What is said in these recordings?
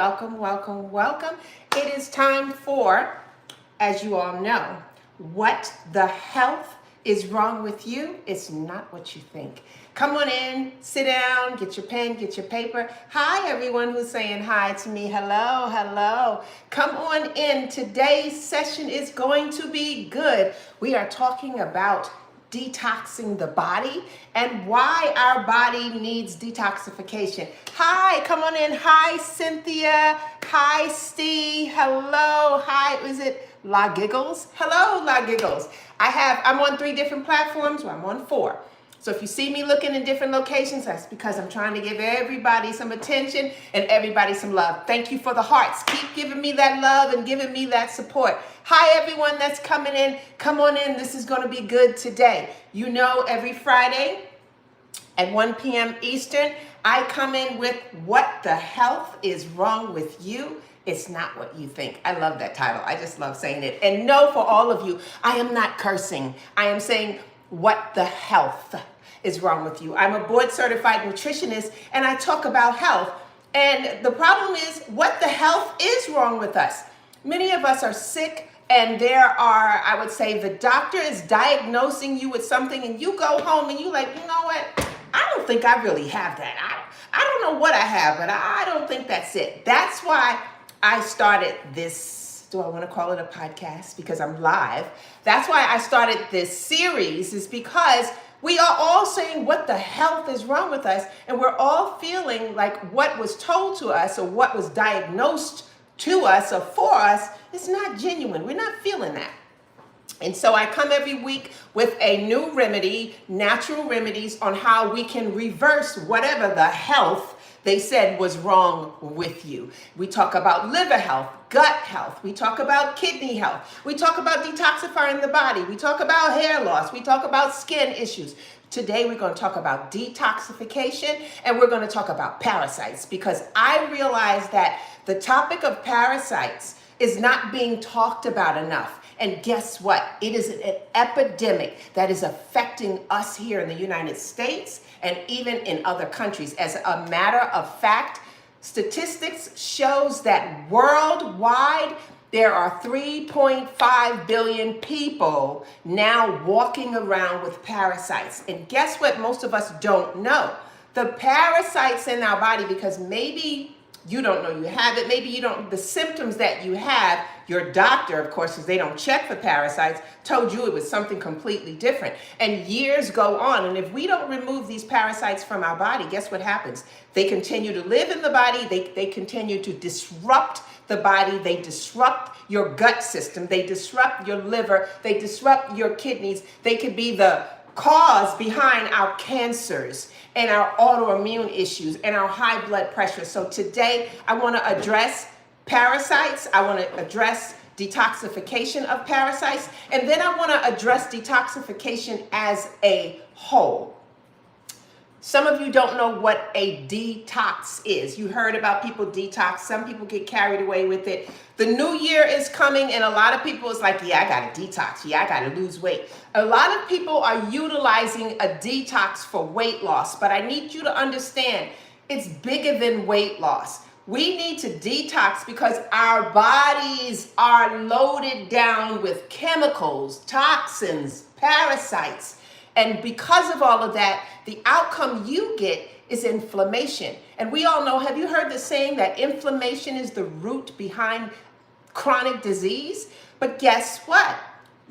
Welcome, welcome, welcome. It is time for, as you all know, what the health is wrong with you. It's not what you think. Come on in, sit down, get your pen, get your paper. Hi, everyone who's saying hi to me. Hello, hello. Come on in. Today's session is going to be good. We are talking about detoxing the body and why our body needs detoxification. Hi, come on in. Hi, Cynthia. Hi, Steve. Hello. Hi, is it La Giggles? Hello, La Giggles. I'm on 3 different platforms. Well, I'm on 4. So if you see me looking in different locations, that's because I'm trying to give everybody some attention and everybody some love. Thank you for the hearts. Keep giving me that love and giving me that support. Hi, everyone that's coming in. Come on in. This is going to be good today. You know, every Friday at 1 p.m. Eastern, I come in with what the health is wrong with you. It's not what you think. I love that title. I just love saying it. And no, for all of you, I am not cursing. I am saying what the health is wrong with you. I'm a board certified nutritionist and I talk about health. And the problem is what the health is wrong with us. Many of us are sick and I would say the doctor is diagnosing you with something and you go home and you like, you know what? I don't think I really have that. I don't know what I have, but I don't think that's it. That's why I started this, do I want to call it a podcast? Because I'm live. That's why I started this series, is because we are all saying what the health is wrong with us, and we're all feeling like what was told to us or what was diagnosed to us or for us is not genuine. We're not feeling that. And so I come every week with a new remedy, natural remedies on how we can reverse whatever the health they said was wrong with you. We talk about liver health, gut health. We talk about kidney health. We talk about detoxifying the body. We talk about hair loss. We talk about skin issues. Today we're going to talk about detoxification and we're going to talk about parasites, because I realize that the topic of parasites is not being talked about enough. And guess what? It is an epidemic that is affecting us here in the United States and even in other countries. As a matter of fact, statistics shows that worldwide, there are 3.5 billion people now walking around with parasites. And guess what most of us don't know? The parasites in our body, because maybe you don't know you have it, maybe you don't, the symptoms that you have, your doctor, of course, because they don't check for parasites, told you it was something completely different. And years go on, and if we don't remove these parasites from our body, guess what happens? They continue to live in the body, they continue to disrupt the body, they disrupt your gut system, they disrupt your liver, they disrupt your kidneys, they could be the cause behind our cancers and our autoimmune issues and our high blood pressure. So today I want to address parasites. I want to address detoxification of parasites. And then I want to address detoxification as a whole. Some of you don't know what a detox is. You heard about people detox. Some people get carried away with it. The new year is coming and a lot of people is like, yeah, I got to detox. Yeah, I got to lose weight. A lot of people are utilizing a detox for weight loss, but I need you to understand it's bigger than weight loss. We need to detox because our bodies are loaded down with chemicals, toxins, parasites. And because of all of that, the outcome you get is inflammation. And we all know, have you heard the saying that inflammation is the root behind chronic disease? But guess what?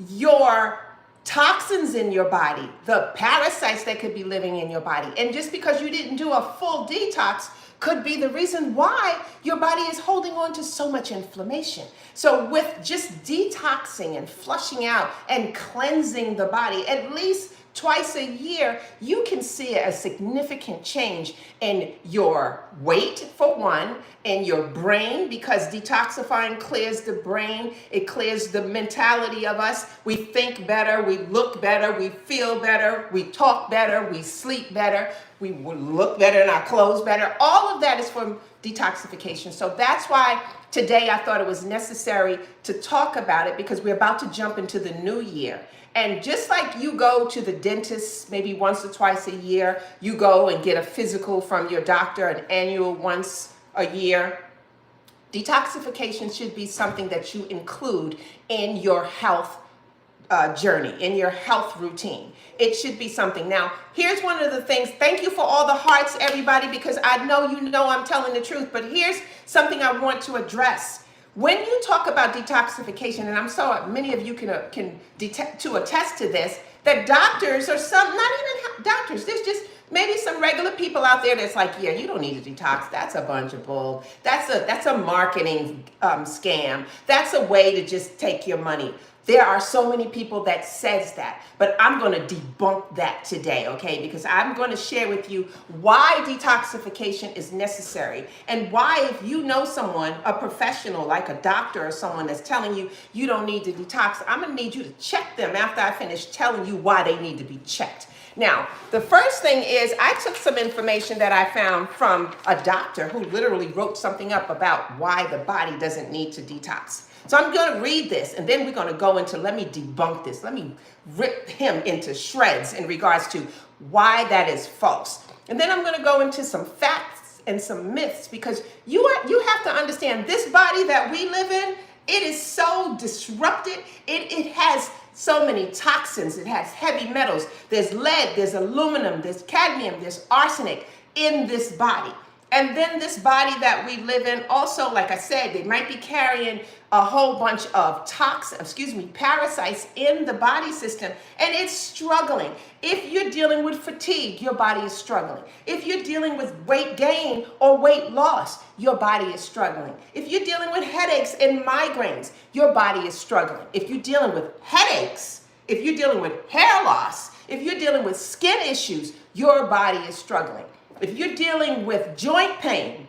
Your toxins in your body, the parasites that could be living in your body, and just because you didn't do a full detox could be the reason why your body is holding on to so much inflammation. So with just detoxing and flushing out and cleansing the body, at least twice a year, you can see a significant change in your weight, for one, in your brain, because detoxifying clears the brain. It clears the mentality of us. We think better, we look better, we feel better, we talk better, we sleep better, we look better in our clothes better. All of that is from detoxification. So that's why today I thought it was necessary to talk about it, because we're about to jump into the new year. And just like you go to the dentist maybe once or twice a year, you go and get a physical from your doctor, an annual once a year. Detoxification should be something that you include in your health journey, in your health routine. It should be something. Now, here's one of the things. Thank you for all the hearts, everybody, because I know you know I'm telling the truth. But here's something I want to address. When you talk about detoxification, and I'm so many of you can attest to this, that doctors or some, not even doctors, there's just maybe some regular people out there that's like, yeah, you don't need to detox. That's a bunch of bull. That's a marketing scam. That's a way to just take your money. There are so many people that says that, but I'm going to debunk that today, okay? Because I'm going to share with you why detoxification is necessary and why, if you know someone, a professional like a doctor or someone that's telling you you don't need to detox, I'm going to need you to check them after I finish telling you why they need to be checked. Now, the first thing is I took some information that I found from a doctor who literally wrote something up about why the body doesn't need to detox. So I'm going to read this, and then we're going to go into, let me debunk this. Let me rip him into shreds in regards to why that is false. And then I'm going to go into some facts and some myths, because you have to understand this body that we live in, it is so disrupted. It has so many toxins. It has heavy metals. There's lead, there's aluminum, there's cadmium, there's arsenic in this body. And then this body that we live in also, like I said, they might be carrying a whole bunch of parasites in the body system, and it's struggling. If you're dealing with fatigue, your body is struggling. If you're dealing with weight gain or weight loss, your body is struggling. If you're dealing with headaches and migraines, your body is struggling. If you're dealing with headaches, if you're dealing with hair loss, if you're dealing with skin issues, your body is struggling. If you're dealing with joint pain,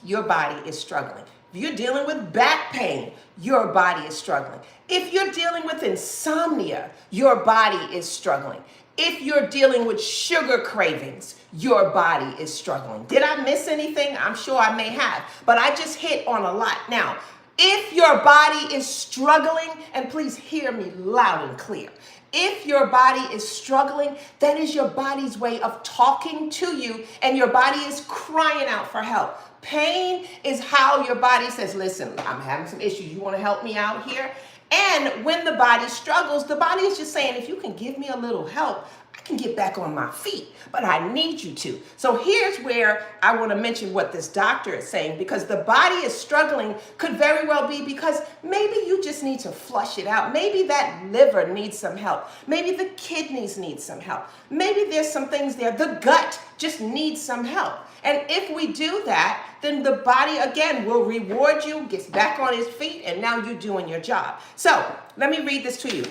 your body is struggling. If you're dealing with back pain, your body is struggling. If you're dealing with insomnia, your body is struggling. If you're dealing with sugar cravings, your body is struggling. Did I miss anything? I'm sure I may have, but I just hit on a lot. Now, if your body is struggling, and please hear me loud and clear, if your body is struggling, that is your body's way of talking to you, and your body is crying out for help. Pain is how your body says, listen, I'm having some issues. You want to help me out here? And when the body struggles, the body is just saying, if you can give me a little help, I can get back on my feet, but I need you to. So here's where I want to mention what this doctor is saying, because the body is struggling could very well be because maybe you just need to flush it out. Maybe that liver needs some help. Maybe the kidneys need some help. Maybe there's some things there. The gut just needs some help. And if we do that, then the body, again, will reward you, gets back on its feet, and now you're doing your job. So let me read this to you.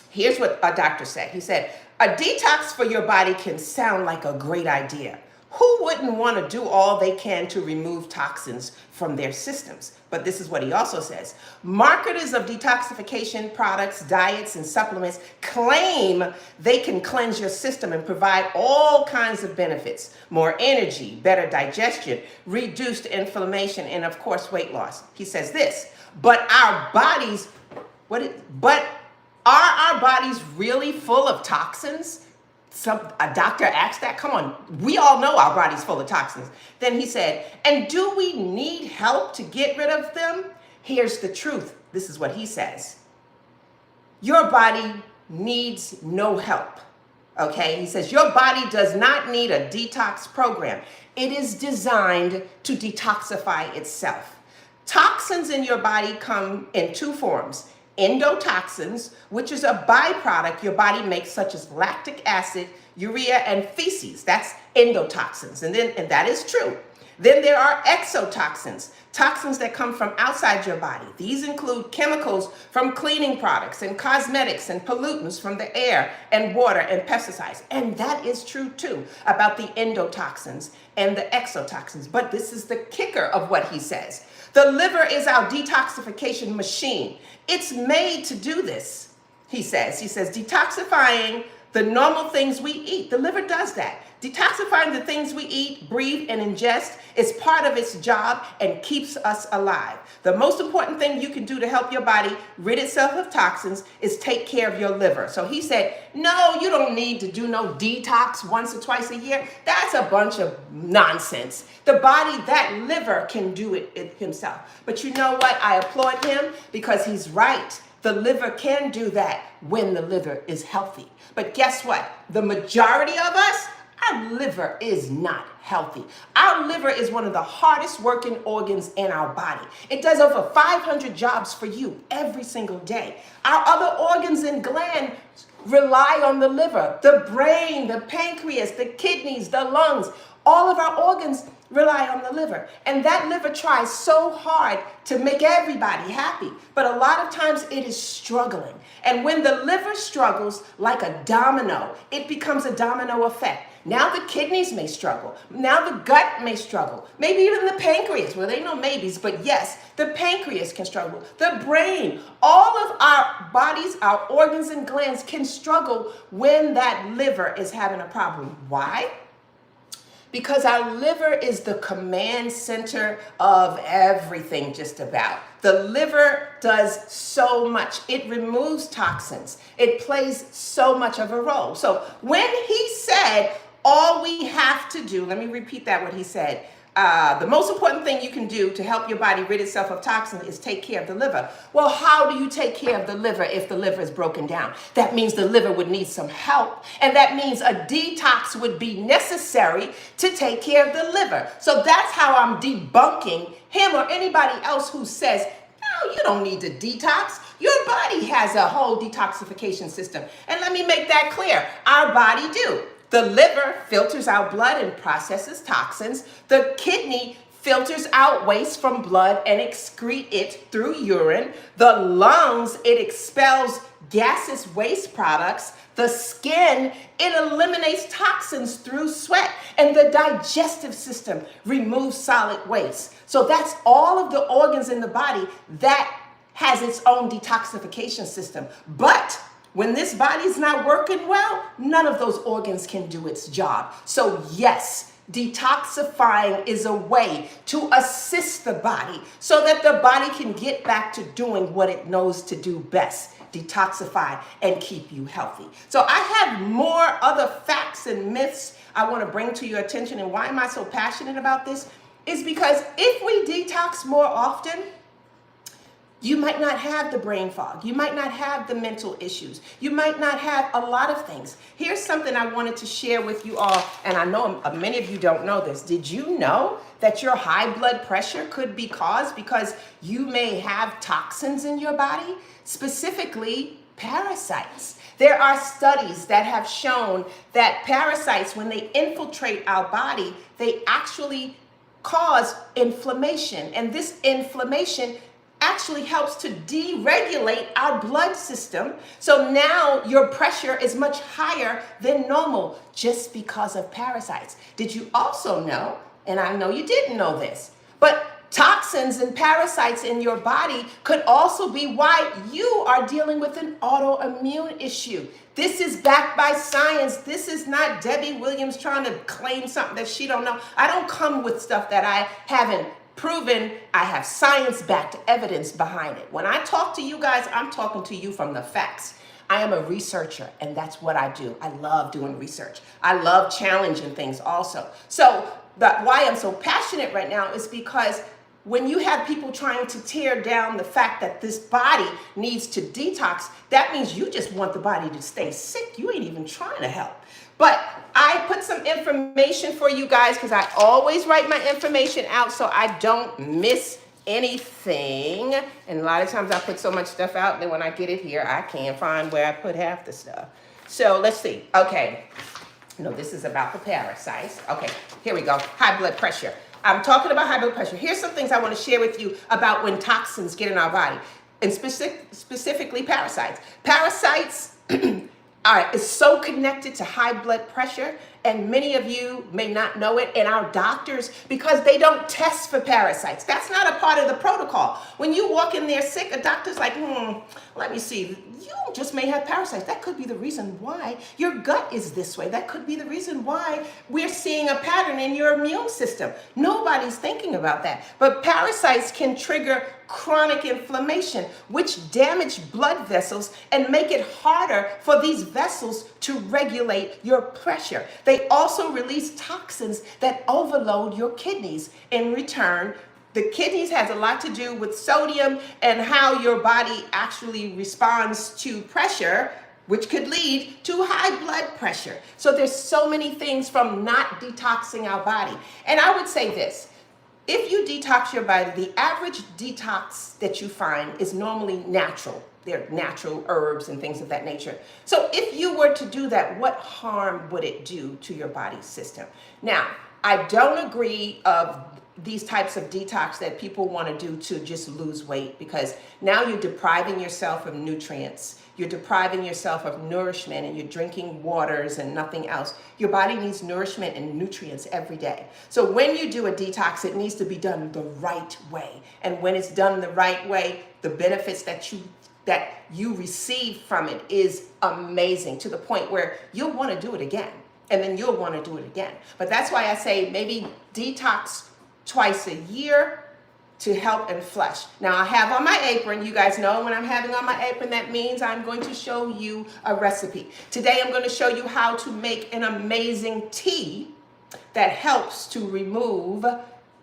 Here's what a doctor said. He said, a detox for your body can sound like a great idea. Who wouldn't want to do all they can to remove toxins from their systems? But this is what he also says. Marketers of detoxification products, diets, and supplements claim they can cleanse your system and provide all kinds of benefits. More energy, better digestion, reduced inflammation, and of course, weight loss. He says this, but our bodies, are our bodies really full of toxins? A doctor asked that. Come on, we all know our body's full of toxins. Then he said, and do we need help to get rid of them? Here's the truth. This is what he says. Your body needs no help. Okay? He says, your body does not need a detox program. It is designed to detoxify itself. Toxins in your body come in two forms. Endotoxins, which is a byproduct your body makes, such as lactic acid, urea, and feces. That's endotoxins, and that is true. Then there are exotoxins, toxins that come from outside your body. These include chemicals from cleaning products and cosmetics and pollutants from the air and water and pesticides. And that is true too about the endotoxins and the exotoxins. But this is the kicker of what he says. The liver is our detoxification machine. It's made to do this, he says. He says, detoxifying the normal things we eat. The liver does that. Detoxifying the things we eat, breathe, and ingest is part of its job and keeps us alive. The most important thing you can do to help your body rid itself of toxins is take care of your liver. So he said, no, you don't need to do no detox once or twice a year. That's a bunch of nonsense. The body, that liver, can do it himself. But you know what? I applaud him because he's right. The liver can do that when the liver is healthy. But guess what? The majority of us, our liver is not healthy. Our liver is one of the hardest working organs in our body. It does over 500 jobs for you every single day. Our other organs and glands rely on the liver, the brain, the pancreas, the kidneys, the lungs. All of our organs rely on the liver. And that liver tries so hard to make everybody happy. But a lot of times it is struggling. And when the liver struggles like a domino, it becomes a domino effect. Now the kidneys may struggle. Now the gut may struggle. Maybe even the pancreas. Well, they know maybes, but yes, the pancreas can struggle. The brain, all of our bodies, our organs and glands can struggle when that liver is having a problem. Why? Because our liver is the command center of everything, just about. The liver does so much. It removes toxins. It plays so much of a role. So when he said, all we have to do, let me repeat that, what he said. The most important thing you can do to help your body rid itself of toxins is take care of the liver. Well, how do you take care of the liver if the liver is broken down? That means the liver would need some help. And that means a detox would be necessary to take care of the liver. So that's how I'm debunking him or anybody else who says, no, you don't need to detox. Your body has a whole detoxification system. And let me make that clear. Our body do. The liver filters out blood and processes toxins. The kidney filters out waste from blood and excrete it through urine. The lungs, it expels gaseous waste products. The skin, it eliminates toxins through sweat. And the digestive system removes solid waste. So that's all of the organs in the body that has its own detoxification system. But when this body's not working well, none of those organs can do its job. So yes, detoxifying is a way to assist the body so that the body can get back to doing what it knows to do best, detoxify and keep you healthy. So I have more other facts and myths I want to bring to your attention. And why am I so passionate about this? Is because if we detox more often, you might not have the brain fog. You might not have the mental issues. You might not have a lot of things. Here's something I wanted to share with you all, and I know many of you don't know this. Did you know that your high blood pressure could be caused because you may have toxins in your body, specifically parasites? There are studies that have shown that parasites, when they infiltrate our body, they actually cause inflammation, and this inflammation actually helps to deregulate our blood system. So now your pressure is much higher than normal just because of parasites. Did you also know, and I know you didn't know this, but toxins and parasites in your body could also be why you are dealing with an autoimmune issue. This is backed by science. This is not Debbie Williams trying to claim something that she don't know. I don't come with stuff that I haven't proven. I have science-backed evidence behind it. When I talk to you guys, I'm talking to you from the facts. I am a researcher, and that's what I do. I love doing research. I love challenging things also. So why I'm so passionate right now is because when you have people trying to tear down the fact that this body needs to detox, that means you just want the body to stay sick. You ain't even trying to help. But I put some information for you guys because I always write my information out so I don't miss anything. And a lot of times I put so much stuff out that when I get it here, I can't find where I put half the stuff. So let's see. Okay. No, this is about the parasites. Okay, here we go. High blood pressure. I'm talking about high blood pressure. Here's some things I want to share with you about when toxins get in our body, and specifically parasites. Parasites is so connected to high blood pressure And many of you may not know it, and our doctors, because they don't test for parasites. That's not a part of the protocol. When you walk in there sick, a doctor's like, let me see, you just may have parasites. That could be the reason why your gut is this way. That could be the reason why we're seeing a pattern in your immune system. Nobody's thinking about that. But parasites can trigger chronic inflammation, which damage blood vessels and make it harder for these vessels to regulate your pressure. They also release toxins that overload your kidneys. In return, the kidneys has a lot to do with sodium and how your body actually responds to pressure, which could lead to high blood pressure. So there's so many things from not detoxing our body. And I would say this, if you detox your body, the average detox that you find is normally natural. They're natural herbs and things of that nature. So if you were to do that, what harm would it do to your body system? Now, I don't agree of these types of detox that people want to do to just lose weight, because now you're depriving yourself of nutrients. You're depriving yourself of nourishment, and you're drinking waters and nothing else. Your body needs nourishment and nutrients every day. So when you do a detox, it needs to be done the right way. And when it's done the right way, the benefits that you receive from it is amazing, to the point where you'll want to do it again. And then you'll want to do it again. But that's why I say maybe detox twice a year to help and flush. Now I have on my apron, you guys know when I'm having on my apron, that means I'm going to show you a recipe. Today I'm going to show you how to make an amazing tea that helps to remove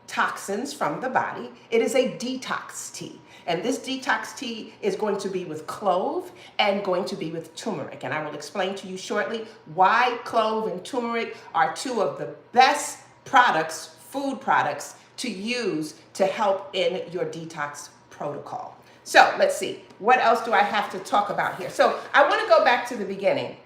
toxins from the body. It is a detox tea. And this detox tea is going to be with clove and going to be with turmeric. And I will explain to you shortly why clove and turmeric are two of the best products, food products, to use to help in your detox protocol. So let's see, what else do I have to talk about here? So I want to go back to the beginning.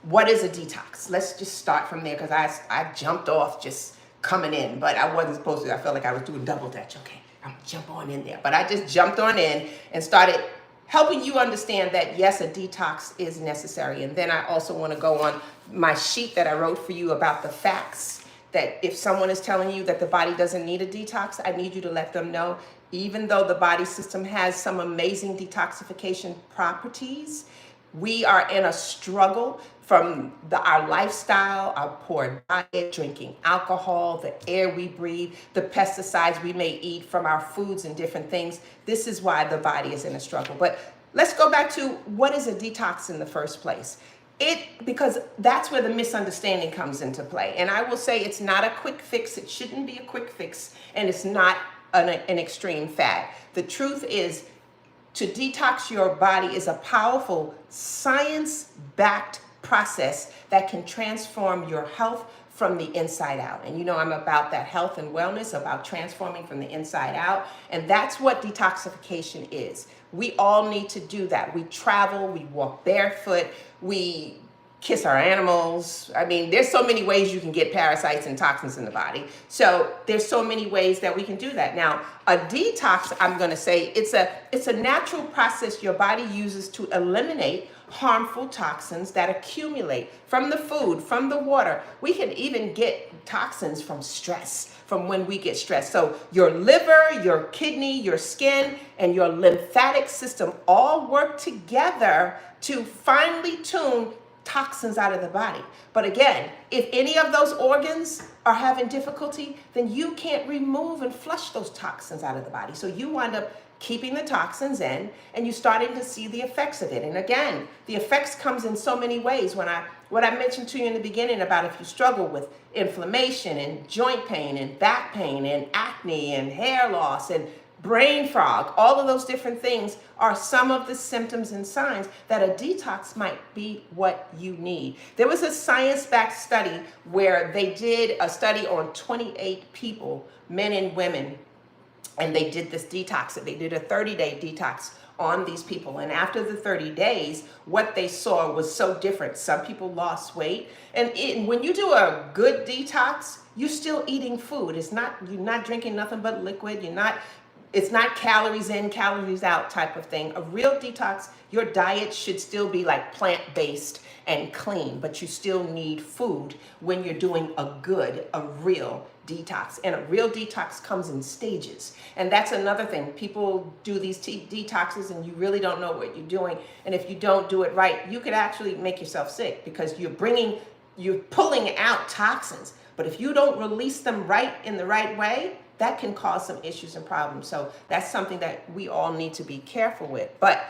What is a detox? Let's just start from there, because I jumped off just coming in, but I wasn't supposed to. I felt like I was doing double dutch. Okay, I'm gonna jump on in there. But I just jumped on in and started helping you understand that yes, a detox is necessary. And then I also want to go on my sheet that I wrote for you about the facts, that if someone is telling you that the body doesn't need a detox, I need you to let them know, even though the body system has some amazing detoxification properties, we are in a struggle from our lifestyle, our poor diet, drinking alcohol, the air we breathe, the pesticides we may eat from our foods and different things. This is why the body is in a struggle. But let's go back to what is a detox in the first place. Because that's where the misunderstanding comes into play. And I will say it's not a quick fix. It shouldn't be a quick fix. And it's not an extreme fad. The truth is, to detox your body is a powerful science-backed process that can transform your health from the inside out. And you know, I'm about that health and wellness, about transforming from the inside out. And that's what detoxification is. We all need to do that. We travel, we walk barefoot, we kiss our animals. I mean, there's so many ways you can get parasites and toxins in the body. So there's so many ways that we can do that. Now, a detox, I'm going to say, it's a natural process your body uses to eliminate harmful toxins that accumulate from the food, from the water. We can even get toxins from stress, from when we get stressed. So your liver, your kidney, your skin, and your lymphatic system all work together to finely tune toxins out of the body. But again, if any of those organs are having difficulty, then you can't remove and flush those toxins out of the body. So you wind up keeping the toxins in, and you're starting to see the effects of it. And again, the effects comes in so many ways. What I mentioned to you in the beginning about if you struggle with inflammation and joint pain and back pain and acne and hair loss and brain fog, all of those different things are some of the symptoms and signs that a detox might be what you need. There was a science-backed study where they did a study on 28 people, men and women, and they did this detox. They did a 30-day detox on these people. And after the 30 days, what they saw was so different. Some people lost weight. And when you do a good detox, you're still eating food. You're not drinking nothing but liquid. You're not It's not calories in, calories out type of thing. A real detox, your diet should still be like plant-based and clean, but you still need food when you're doing a real detox. And a real detox comes in stages. And that's another thing. People do these detoxes and you really don't know what you're doing. And if you don't do it right, you could actually make yourself sick because you're pulling out toxins. But if you don't release them right in the right way, that can cause some issues and problems. So that's something that we all need to be careful with. But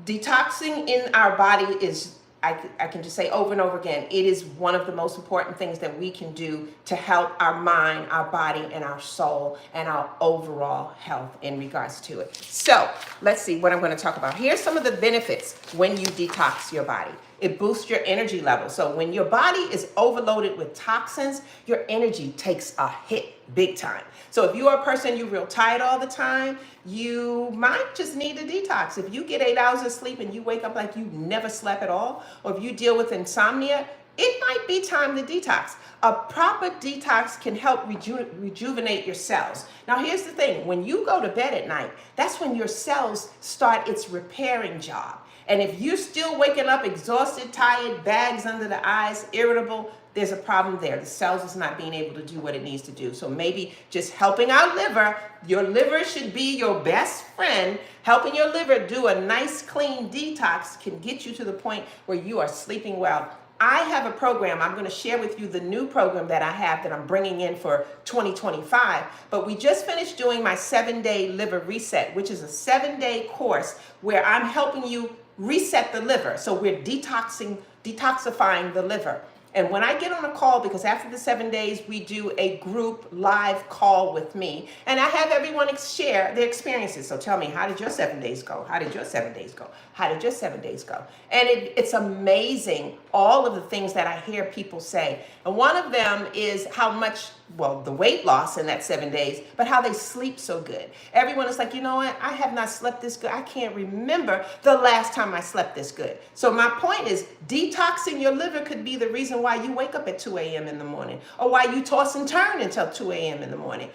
detoxing in our body is, I can just say over and over again, it is one of the most important things that we can do to help our mind, our body, and our soul, and our overall health in regards to it. So let's see what I'm going to talk about. Here's some of the benefits when you detox your body. It boosts your energy level. So when your body is overloaded with toxins, your energy takes a hit big time. So if you are a person you're real tired all the time, you might just need a detox. If you get 8 hours of sleep and you wake up like you never slept at all, or if you deal with insomnia, it might be time to detox. A proper detox can help rejuvenate your cells. Now here's the thing, when you go to bed at night, that's when your cells start its repairing job. And if you're still waking up exhausted, tired, bags under the eyes, irritable, there's a problem there. The cells is not being able to do what it needs to do. So maybe just helping our liver, your liver should be your best friend. Helping your liver do a nice clean detox can get you to the point where you are sleeping well. I have a program. I'm going to share with you the new program that I have that I'm bringing in for 2025. But we just finished doing my 7-day liver reset, which is a 7-day course where I'm helping you reset the liver. So we're detoxifying the liver. And when I get on a call, because after the 7 days, we do a group live call with me, and I have everyone share their experiences. So tell me, how did your 7 days go? How did your 7 days go? How did your 7 days go? And it's amazing, all of the things that I hear people say. And one of them is how much, well, the weight loss in that 7 days, but how they sleep so good. Everyone is like, you know what? I have not slept this good. I can't remember the last time I slept this good. So my point is, detoxing your liver could be the reason why you wake up at 2 a.m. in the morning, or why you toss and turn until 2 a.m. in the morning.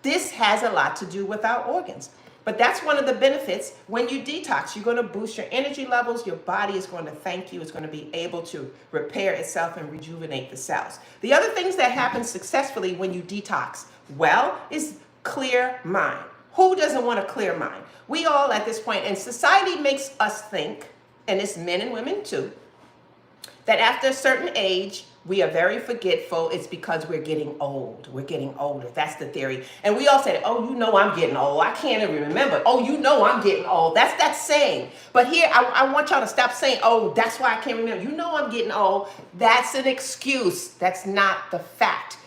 This has a lot to do with our organs. But that's one of the benefits. When you detox, you're going to boost your energy levels. Your body is going to thank you. It's going to be able to repair itself and rejuvenate the cells. The other things that happen successfully when you detox, well, is clear mind. Who doesn't want a clear mind? We all at this point, and society makes us think, and it's men and women too, that after a certain age, we are very forgetful. It's because we're getting old. We're getting older. That's the theory. And we all said, oh, you know I'm getting old. I can't even remember. Oh, you know I'm getting old. That's that saying. But here, I want y'all to stop saying, oh, that's why I can't remember. You know I'm getting old. That's an excuse. That's not the fact.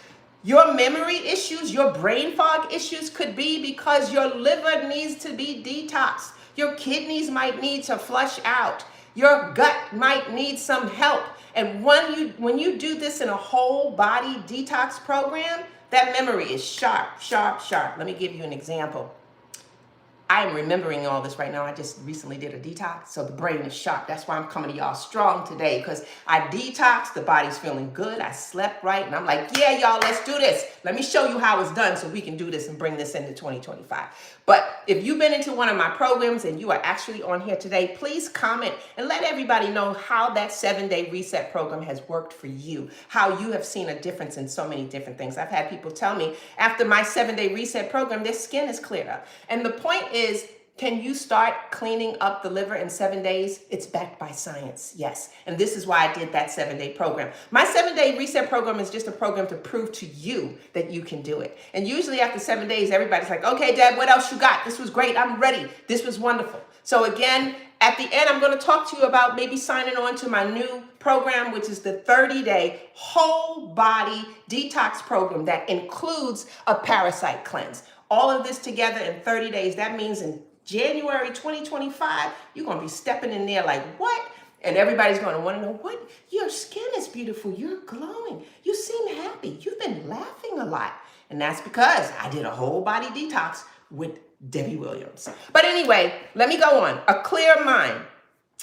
Your memory issues, your brain fog issues could be because your liver needs to be detoxed. Your kidneys might need to flush out. Your gut might need some help. And when you do this in a whole body detox program, that memory is sharp, sharp, sharp. Let me give you an example. I am remembering all this right now. I just recently did a detox, so the brain is sharp. That's why I'm coming to y'all strong today, because I detoxed, the body's feeling good, I slept right, and I'm like, yeah, y'all, let's do this. Let me show you how it's done so we can do this and bring this into 2025. But if you've been into one of my programs and you are actually on here today, please comment and let everybody know how that 7-day reset program has worked for you, how you have seen a difference in so many different things. I've had people tell me after my 7-day reset program, their skin is cleared up. And the point is, can you start cleaning up the liver in 7 days? It's backed by science, yes. And this is why I did that 7-day program. My 7-day reset program is just a program to prove to you that you can do it. And usually after 7 days, everybody's like, okay, Deb, what else you got? This was great. I'm ready. This was wonderful. So again, at the end, I'm going to talk to you about maybe signing on to my new program, which is the 30-day whole body detox program that includes a parasite cleanse. All of this together in 30 days. That means in January 2025, you're going to be stepping in there like, what? And everybody's going to want to know, what? Your skin is beautiful. You're glowing. You seem happy. You've been laughing a lot. And that's because I did a whole body detox with Debbie Williams. But anyway, let me go on. A clear mind.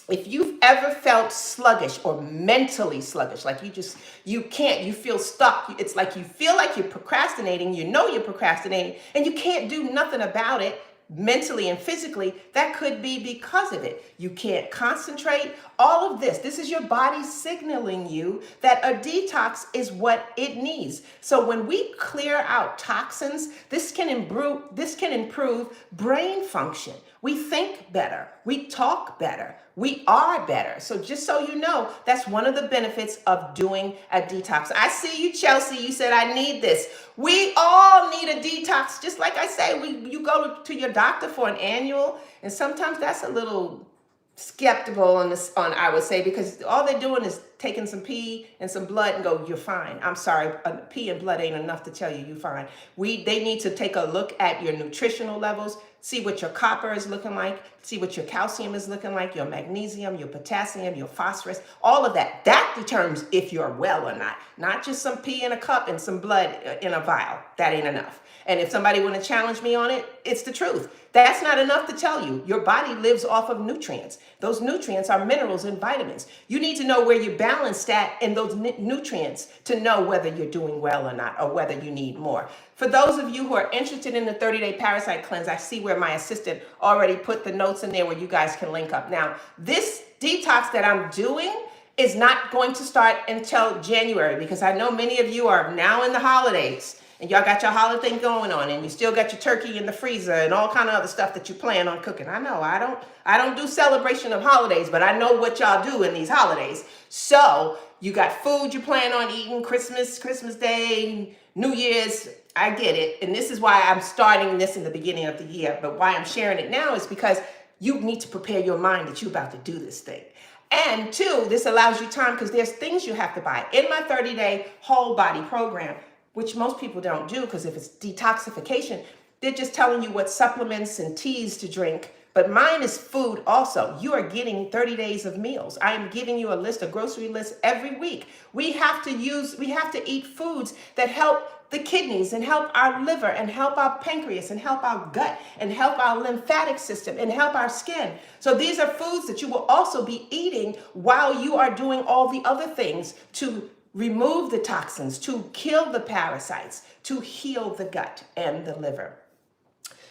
If you've ever felt sluggish or mentally sluggish, like you feel stuck. It's like you feel like you're procrastinating, you're procrastinating, and you can't do nothing about it mentally and physically, that could be because of it. You can't concentrate. All of this is your body signaling you that a detox is what it needs. So when we clear out toxins, this can improve brain function. We think better, we talk better, we are better. So just so you know, that's one of the benefits of doing a detox. I see you, Chelsea. You said, I need this. We all need a detox. Just like I say, you go to your doctor for an annual, and sometimes that's a little skeptical on I would say, because all they're doing is taking some pee and some blood and go, you're fine. I'm sorry, pee and blood ain't enough to tell you you're fine. They need to take a look at your nutritional levels, see what your copper is looking like, see what your calcium is looking like, your magnesium, your potassium, your phosphorus, all of that. That determines if you're well or not just some pee in a cup and some blood in a vial. That ain't enough. And if somebody want to challenge me on it, it's the truth. That's not enough to tell you. Your body lives off of nutrients. Those nutrients are minerals and vitamins. You need to know where you're balanced at in those nutrients to know whether you're doing well or not, or whether you need more. For those of you who are interested in the 30-day Parasite Cleanse, I see where my assistant already put the notes in there where you guys can link up. Now, this detox that I'm doing is not going to start until January, because I know many of you are now in the holidays. And y'all got your holiday thing going on, and you still got your turkey in the freezer and all kind of other stuff that you plan on cooking. I know I don't do celebration of holidays, but I know what y'all do in these holidays. So you got food you plan on eating, Christmas Day, New Year's. I get it. And this is why I'm starting this in the beginning of the year. But why I'm sharing it now is because you need to prepare your mind that you're about to do this thing. And two, this allows you time, because there's things you have to buy. In my 30-day whole body program, which most people don't do, because if it's detoxification, they're just telling you what supplements and teas to drink. But mine is food also. You are getting 30 days of meals. I am giving you a grocery list every week. We have to eat foods that help the kidneys and help our liver and help our pancreas and help our gut and help our lymphatic system and help our skin. So these are foods that you will also be eating while you are doing all the other things to remove the toxins, to kill the parasites, to heal the gut and the liver.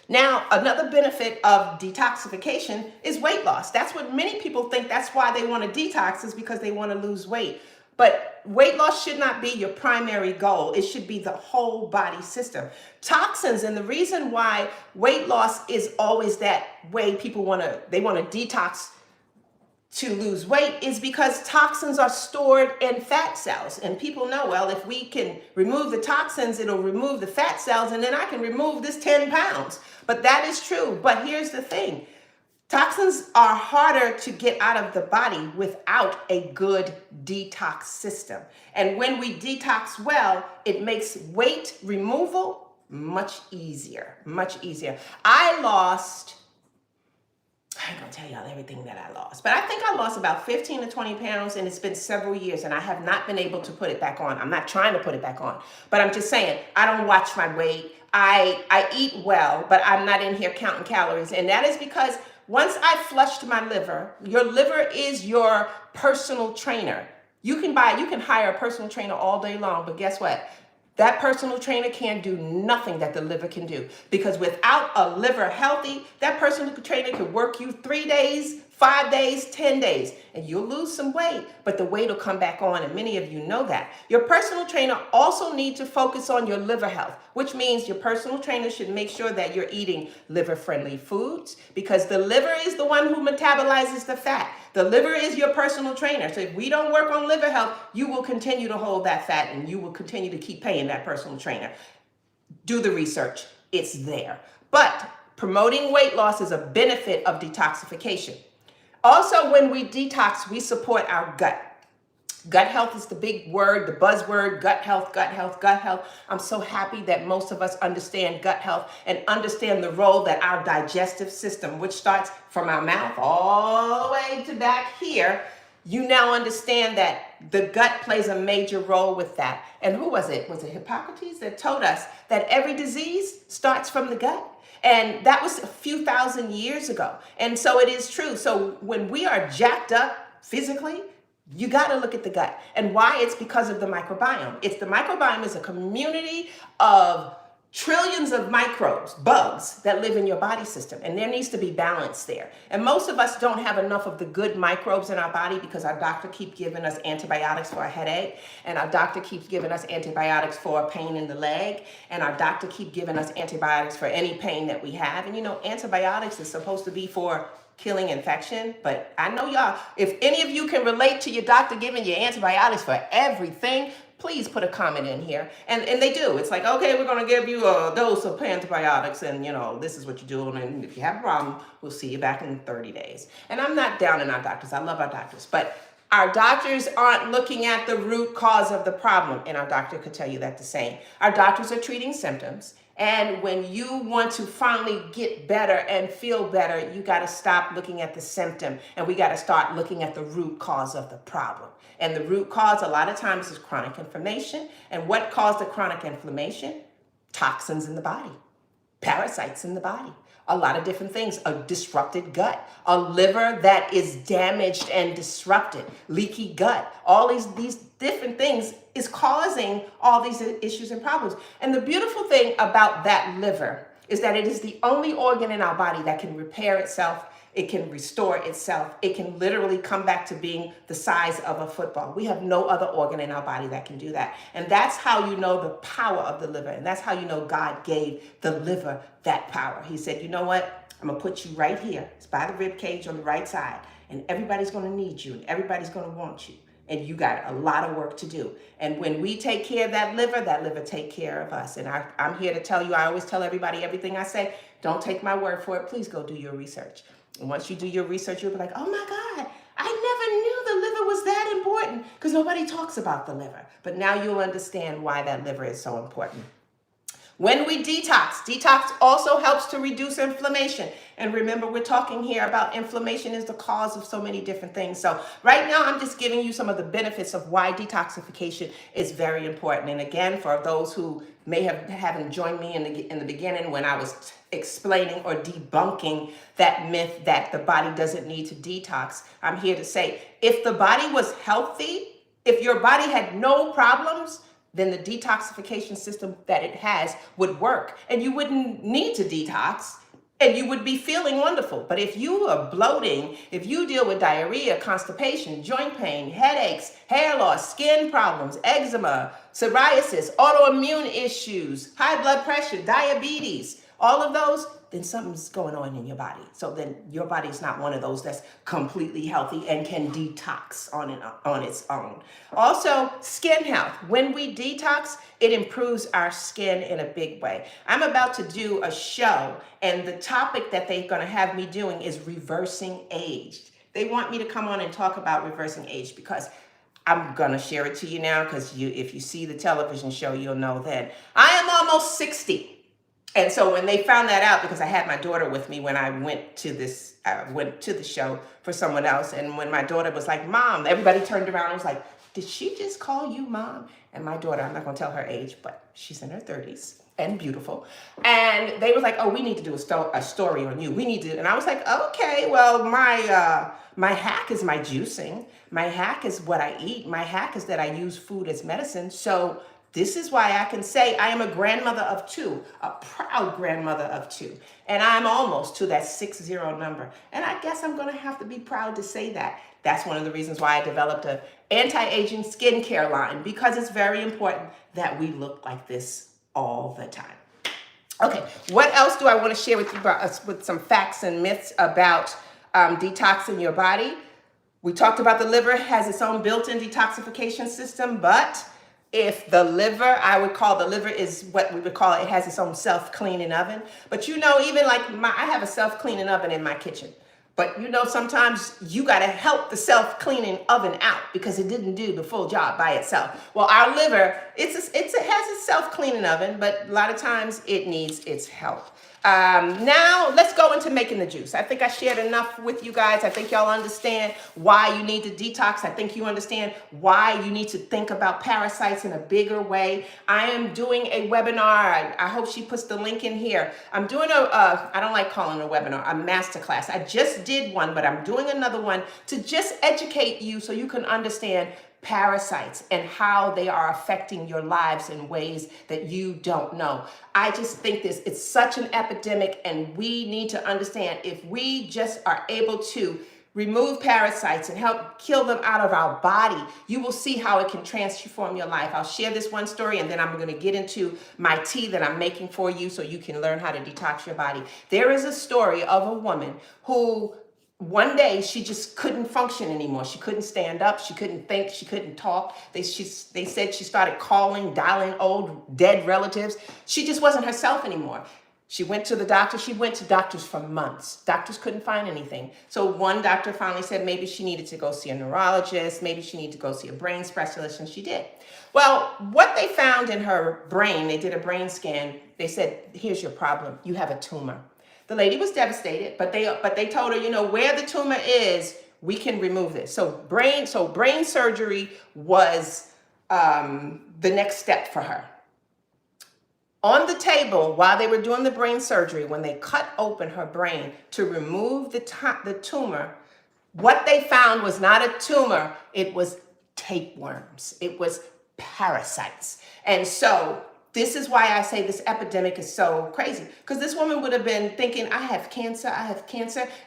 Now, another benefit of detoxification is weight loss. That's what many people think. That's why they want to detox, is because they want to lose weight. But weight loss should not be your primary goal. It should be the whole body system. Toxins, and the reason why weight loss is always that way, people want to detox to lose weight, is because toxins are stored in fat cells. And people know, well, if we can remove the toxins, it'll remove the fat cells, and then I can remove this 10 pounds. But that is true. But here's the thing. Toxins are harder to get out of the body without a good detox system. And when we detox well, it makes weight removal much easier, much easier. I ain't gonna tell y'all everything that I lost, but I think I lost about 15 to 20 pounds, and it's been several years, and I have not been able to put it back on. I'm not trying to put it back on, but I'm just saying, I don't watch my weight. I eat well, but I'm not in here counting calories, and that is because once I flushed my liver, your liver is your personal trainer. You can hire a personal trainer all day long, but guess what? That personal trainer can't do nothing that the liver can do, because without a liver healthy, that personal trainer could work you 3 days, 5 days, 10 days, and you'll lose some weight, but the weight will come back on, and many of you know that. Your personal trainer also needs to focus on your liver health, which means your personal trainer should make sure that you're eating liver-friendly foods, because the liver is the one who metabolizes the fat. The liver is your personal trainer. So if we don't work on liver health, you will continue to hold that fat, and you will continue to keep paying that personal trainer. Do the research. It's there. But promoting weight loss is a benefit of detoxification. Also, when we detox, we support our gut. Gut health is the big word, the buzzword, gut health, gut health, gut health. I'm so happy that most of us understand gut health and understand the role that our digestive system, which starts from our mouth all the way to back here, you now understand that the gut plays a major role with that. And who was it? Was it Hippocrates that told us that every disease starts from the gut? And that was a few thousand years ago. And so it is true. So when we are jacked up physically, you got to look at the gut. And why? It's because of the microbiome. It's the microbiome is a community of trillions of microbes, bugs that live in your body system, and there needs to be balance there. And most of us don't have enough of the good microbes in our body because our doctor keeps giving us antibiotics for a headache, and our doctor keeps giving us antibiotics for a pain in the leg, and our doctor keeps giving us antibiotics for any pain that we have. And you know, antibiotics is supposed to be for killing infection, but I know y'all, if any of you can relate to your doctor giving you antibiotics for everything, please put a comment in here. And they do. It's like, okay, we're going to give you a dose of antibiotics, and you know, this is what you're doing. And if you have a problem, we'll see you back in 30 days. And I'm not down on our doctors. I love our doctors, but our doctors aren't looking at the root cause of the problem. And our doctor could tell you that the same. Our doctors are treating symptoms. And when you want to finally get better and feel better, you got to stop looking at the symptom, and we got to start looking at the root cause of the problem. And the root cause a lot of times is chronic inflammation. And what caused the chronic inflammation? Toxins in the body, parasites in the body, a lot of different things, a disrupted gut, a liver that is damaged and disrupted, leaky gut, all these different things is causing all these issues and problems. And the beautiful thing about that liver is that it is the only organ in our body that can repair itself. It can restore itself. It can literally come back to being the size of a football. We have no other organ in our body that can do that. And that's how you know the power of the liver. And that's how you know God gave the liver that power. He said, you know what? I'm going to put you right here. It's by the rib cage on the right side. And everybody's going to need you. And everybody's going to want you. And you got a lot of work to do. And when we take care of that liver take care of us. And I'm here to tell you, I always tell everybody everything I say. Don't take my word for it. Please go do your research. And once you do your research, you'll be like, oh my God, I never knew the liver was that important, because nobody talks about the liver. But now you'll understand why that liver is so important. When we detox also helps to reduce inflammation. And remember, we're talking here about inflammation is the cause of so many different things. So right now, I'm just giving you some of the benefits of why detoxification is very important. And again, for those who may haven't joined me in the beginning when I was explaining or debunking that myth that the body doesn't need to detox, I'm here to say, if the body was healthy, if your body had no problems, then the detoxification system that it has would work, and you wouldn't need to detox, and you would be feeling wonderful. But if you are bloating, if you deal with diarrhea, constipation, joint pain, headaches, hair loss, skin problems, eczema, psoriasis, autoimmune issues, high blood pressure, diabetes, all of those, then something's going on in your body. So then your body is not one of those that's completely healthy and can detox on its own. Also, skin health. When we detox, it improves our skin in a big way. I'm about to do a show, and the topic that they're going to have me doing is reversing age. They want me to come on and talk about reversing age, because I'm going to share it to you now, because if you see the television show, you'll know that I am almost 60. And so when they found that out, because I had my daughter with me when I went to the show for someone else. And when my daughter was like, Mom, everybody turned around and was like, did she just call you Mom? And my daughter, I'm not going to tell her age, but she's in her 30s and beautiful. And they were like, oh, we need to do a story on you. We need to. And I was like, okay, well, my hack is my juicing. My hack is what I eat. My hack is that I use food as medicine. So this is why I can say I am a grandmother of 2, a proud grandmother of 2. And I'm almost to that 60 number. And I guess I'm going to have to be proud to say that. That's one of the reasons why I developed an anti-aging skincare line, because it's very important that we look like this all the time. Okay, what else do I want to share with you with some facts and myths about detoxing your body? We talked about the liver has its own built-in detoxification system, but if the liver, I would call the liver is what we would call it has its own self-cleaning oven. But you know, even like I have a self-cleaning oven in my kitchen. But you know, sometimes you got to help the self-cleaning oven out because it didn't do the full job by itself. Well, our liver, it has a self-cleaning oven, but a lot of times it needs its help. Now let's go go into making the juice. I think I shared enough with you guys. I think y'all understand why you need to detox. I think you understand why you need to think about parasites in a bigger way. I am doing a webinar. I hope she puts the link in here. I'm doing I don't like calling it a webinar, a masterclass. I just did one, but I'm doing another one to just educate you so you can understand parasites and how they are affecting your lives in ways that you don't know. I just think it's such an epidemic, and we need to understand if we just are able to remove parasites and help kill them out of our body, you will see how it can transform your life. I'll share this one story, and then I'm going to get into my tea that I'm making for you so you can learn how to detox your body. There is a story of a woman who one day she just couldn't function anymore. She couldn't stand up. She couldn't think. She couldn't talk. They said she started dialing old dead relatives. She just wasn't herself anymore. She went to the doctor. She went to doctors for months. Doctors couldn't find anything. So one doctor finally said maybe she needed to go see a neurologist. Maybe she needed to go see a brain specialist, and she did. Well, what they found in her brain, they did a brain scan. They said, here's your problem. You have a tumor. The lady was devastated, but they told her, you know, where the tumor is, we can remove this. So brain surgery was the next step for her. On the table, while they were doing the brain surgery, when they cut open her brain to remove the tumor, what they found was not a tumor, it was tapeworms. It was parasites. And so this is why I say this epidemic is so crazy, because this woman would have been thinking, I have cancer.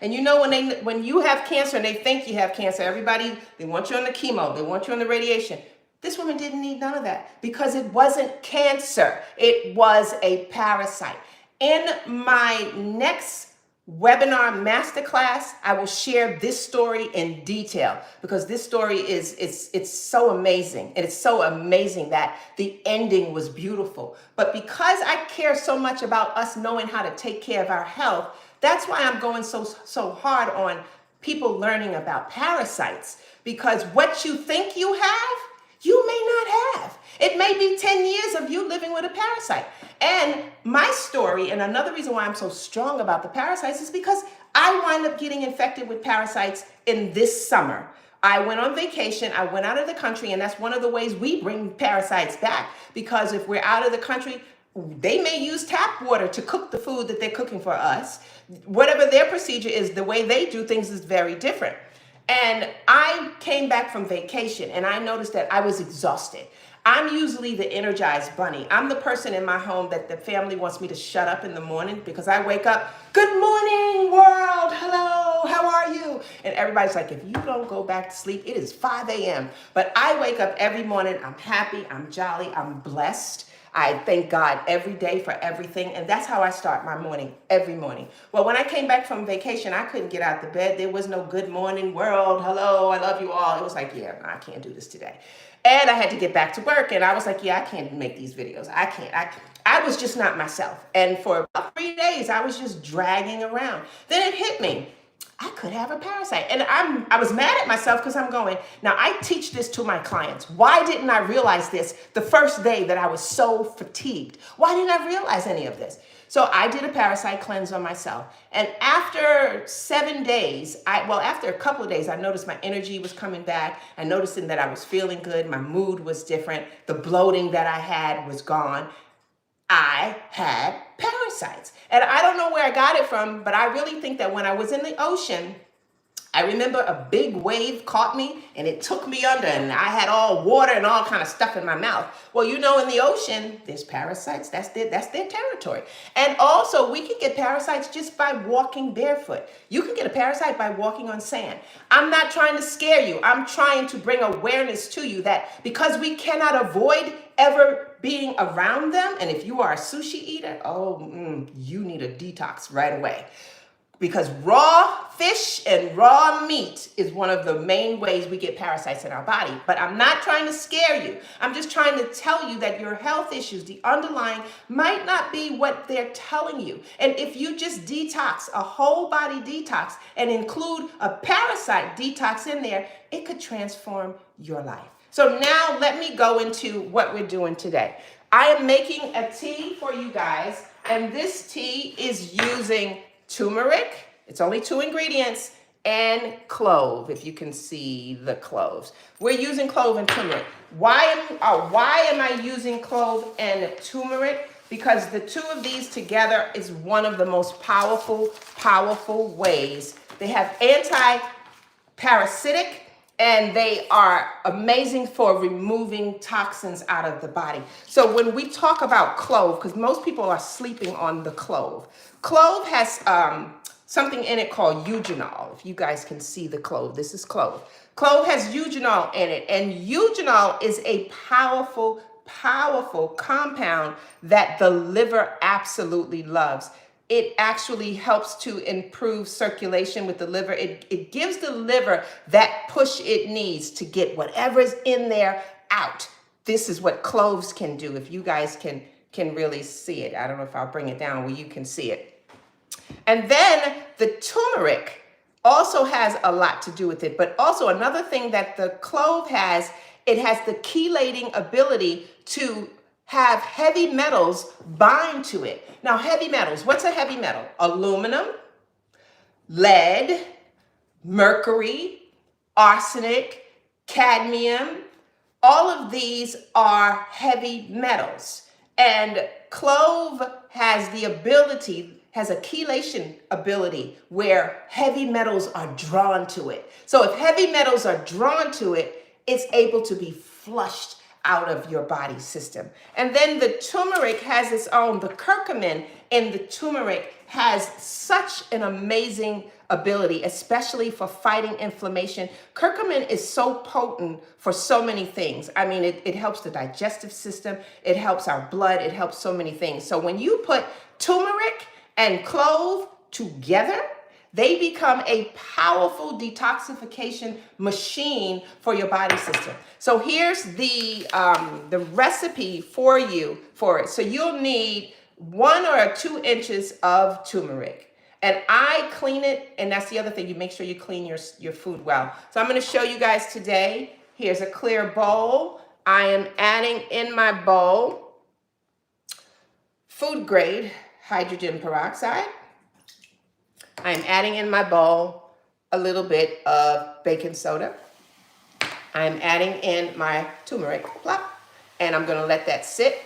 And you know, when you have cancer and they think you have cancer, everybody, they want you on the chemo, they want you on the radiation. This woman didn't need none of that because it wasn't cancer. It was a parasite. In my next webinar masterclass, I will share this story in detail because this story it's so amazing. And it's so amazing that the ending was beautiful. But because I care so much about us knowing how to take care of our health, that's why I'm going so hard on people learning about parasites, because what you think you have, you may not have. It may be 10 years of you living with a parasite. And my story, and another reason why I'm so strong about the parasites, is because I wind up getting infected with parasites in this summer. I went on vacation, I went out of the country, and that's one of the ways we bring parasites back, because if we're out of the country, they may use tap water to cook the food that they're cooking for us. Whatever their procedure is, the way they do things is very different. And I came back from vacation and I noticed that I was exhausted. I'm usually the energized bunny. I'm the person in my home that the family wants me to shut up in the morning, because I wake up, good morning world, hello, how are you? And everybody's like, if you don't go back to sleep, it is 5 a.m. But I wake up every morning, I'm happy, I'm jolly, I'm blessed. I thank God every day for everything. And that's how I start my morning, every morning. Well, when I came back from vacation, I couldn't get out of bed. There was no good morning world. Hello, I love you all. It was like, yeah, I can't do this today. And I had to get back to work. And I was like, yeah, I can't make these videos. I can't. I was just not myself. And for about 3 days, I was just dragging around. Then it hit me. I could have a parasite. And I was mad at myself because I'm going, now I teach this to my clients. Why didn't I realize this the first day that I was so fatigued? Why didn't I realize any of this? So I did a parasite cleanse on myself. And after 7 days, after a couple of days, I noticed my energy was coming back. I noticed that I was feeling good. My mood was different. The bloating that I had was gone. I had parasites. And I don't know where I got it from, but I really think that when I was in the ocean, I remember a big wave caught me and it took me under, and I had all water and all kind of stuff in my mouth. Well, you know, in the ocean, there's parasites. That's their territory. And also, we can get parasites just by walking barefoot. You can get a parasite by walking on sand. I'm not trying to scare you. I'm trying to bring awareness to you that because we cannot avoid ever being around them, and if you are a sushi eater, you need a detox right away. Because raw fish and raw meat is one of the main ways we get parasites in our body. But I'm not trying to scare you. I'm just trying to tell you that your health issues, the underlying, might not be what they're telling you. And if you just detox, a whole body detox, and include a parasite detox in there, it could transform your life. So now let me go into what we're doing today. I am making a tea for you guys, and this tea is using turmeric, it's only 2 ingredients, and clove, if you can see the cloves. We're using clove and turmeric. Why am I using clove and turmeric? Because the two of these together is one of the most powerful ways. They have anti-parasitic, and they are amazing for removing toxins out of the body. So when we talk about clove, because most people are sleeping on the clove. Clove has something in it called eugenol. If you guys can see the clove, this is clove. Clove has eugenol in it, and eugenol is a powerful compound that the liver absolutely loves. It actually helps to improve circulation with the liver. It gives the liver that push it needs to get whatever's in there out. This is what cloves can do. If you guys can really see it. I don't know if I'll bring it down where you can see it. And then the turmeric also has a lot to do with it. But also another thing that the clove has, it has the chelating ability to have heavy metals bind to it. Now, heavy metals, what's a heavy metal? Aluminum, lead, mercury, arsenic, cadmium. All of these are heavy metals. And clove has the ability, has a chelation ability where heavy metals are drawn to it. So if heavy metals are drawn to it, it's able to be flushed out of your body system. And then the turmeric has its own, the curcumin in the turmeric has such an amazing ability, especially for fighting inflammation. Curcumin is so potent for so many things. I mean, it helps the digestive system, it helps our blood, it helps so many things. So when you put turmeric and clove together, they become a powerful detoxification machine for your body system. So here's the recipe for you for it. So you'll need 1 or 2 inches of turmeric. And I clean it, and that's the other thing. You make sure you clean your food well. So I'm going to show you guys today. Here's a clear bowl. I am adding in my bowl food grade hydrogen peroxide. I'm adding in my bowl a little bit of baking soda. I'm adding in my turmeric, plop, and I'm going to let that sit.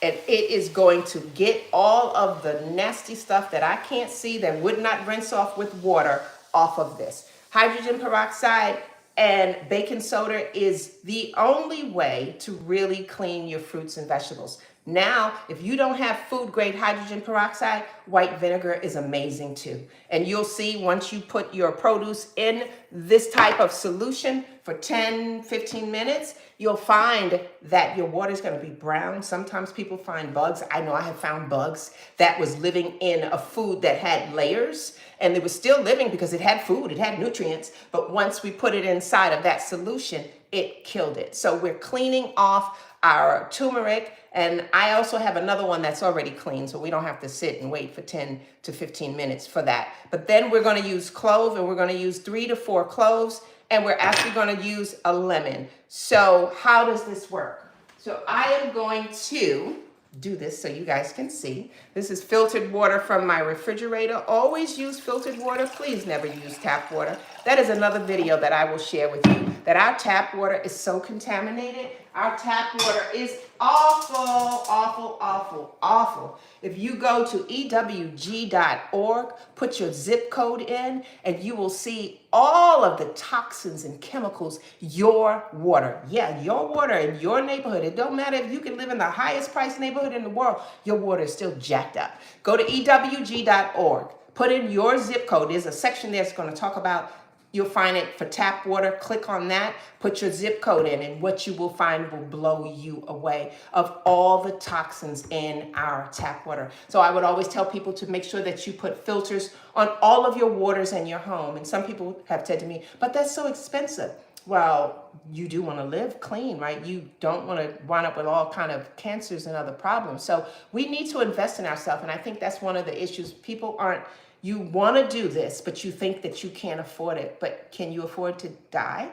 And it is going to get all of the nasty stuff that I can't see that would not rinse off with water off of this. Hydrogen peroxide and baking soda is the only way to really clean your fruits and vegetables. Now, if you don't have food grade hydrogen peroxide, white vinegar is amazing too. And you'll see once you put your produce in this type of solution for 10, 15 minutes, you'll find that your water is going to be brown. Sometimes people find bugs. I know I have found bugs that was living in a food that had layers, and it was still living because it had food, it had nutrients. But once we put it inside of that solution, it killed it. So we're cleaning off our turmeric, and I also have another one that's already clean, so we don't have to sit and wait for 10 to 15 minutes for that. But then we're going to use clove, and we're going to use 3 to 4 cloves, and we're actually going to use a lemon. So how does this work? So I am going to do this so you guys can see. This is filtered water from my refrigerator. Always use filtered water. Please never use tap water. That is another video that I will share with you, that our tap water is so contaminated. Our tap water is awful, awful, awful, awful. If you go to ewg.org, put your zip code in, and you will see all of the toxins and chemicals your water, your water in your neighborhood. It don't matter if you can live in the highest priced neighborhood in the world, your water is still jacked up. Go to ewg.org, put in your zip code. There's a section there that's going to talk about, you'll find it for tap water. Click on that, put your zip code in, and what you will find will blow you away of all the toxins in our tap water. So I would always tell people to make sure that you put filters on all of your waters in your home. And some people have said to me, but that's so expensive. Well, you do want to live clean, right? You don't want to wind up with all kind of cancers and other problems. So we need to invest in ourselves. And I think that's one of the issues. People aren't, you want to do this, but you think that you can't afford it. But can you afford to die?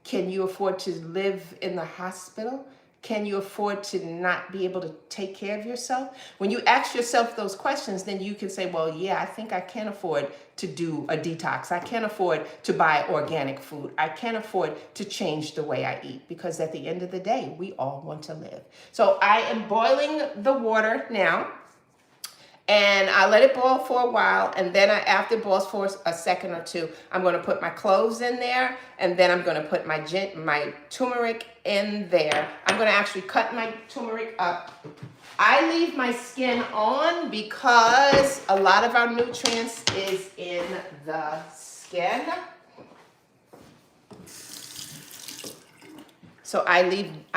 Can you afford to live in the hospital? Can you afford to not be able to take care of yourself? When you ask yourself those questions, then you can say, well, yeah, I think I can afford to do a detox. I can afford to buy organic food. I can afford to change the way I eat, because at the end of the day, we all want to live. So I am boiling the water now. And I let it boil for a while, and then after it boils for a second or two, I'm going to put my cloves in there, and then I'm going to put my turmeric in there. I'm going to actually cut my turmeric up. I leave my skin on because a lot of our nutrients is in the skin. So I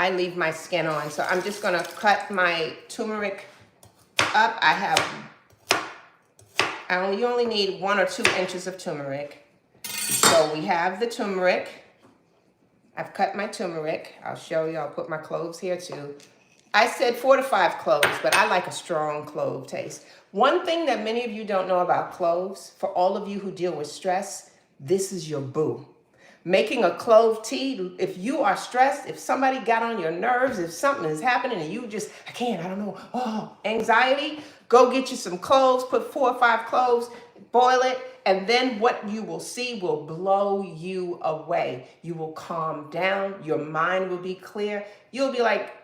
leave my skin on. So I'm just going to cut my turmeric up. You only need 1 or 2 inches of turmeric. So we have the turmeric. I've cut my turmeric. I'll show you. I'll put my cloves here too. I said 4 to 5 cloves, but I like a strong clove taste. One thing that many of you don't know about cloves, for all of you who deal with stress, this is your boo. Making a clove tea, if you are stressed, if somebody got on your nerves, if something is happening and you just, I don't know, anxiety, go get you some cloves, put 4 or 5 cloves, boil it, and then what you will see will blow you away. You will calm down, your mind will be clear, you'll be like,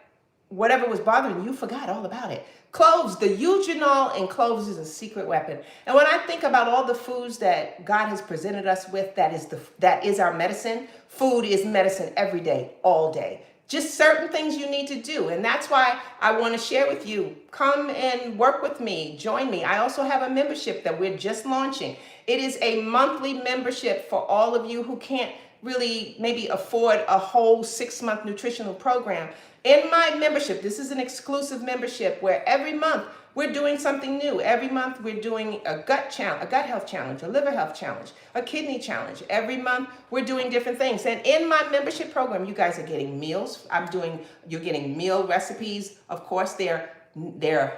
whatever was bothering you, forgot all about it. Cloves, the eugenol in cloves is a secret weapon. And when I think about all the foods that God has presented us with, that is our medicine. Food is medicine every day, all day. Just certain things you need to do. And that's why I want to share with you. Come and work with me. Join me. I also have a membership that we're just launching. It is a monthly membership for all of you who can't really maybe afford a whole 6-month nutritional program. In my membership, this is an exclusive membership where every month we're doing something new. Every month we're doing a gut health challenge, a liver health challenge, a kidney challenge. Every month we're doing different things. And in my membership program, you guys are getting meals. You're getting meal recipes. Of course, they're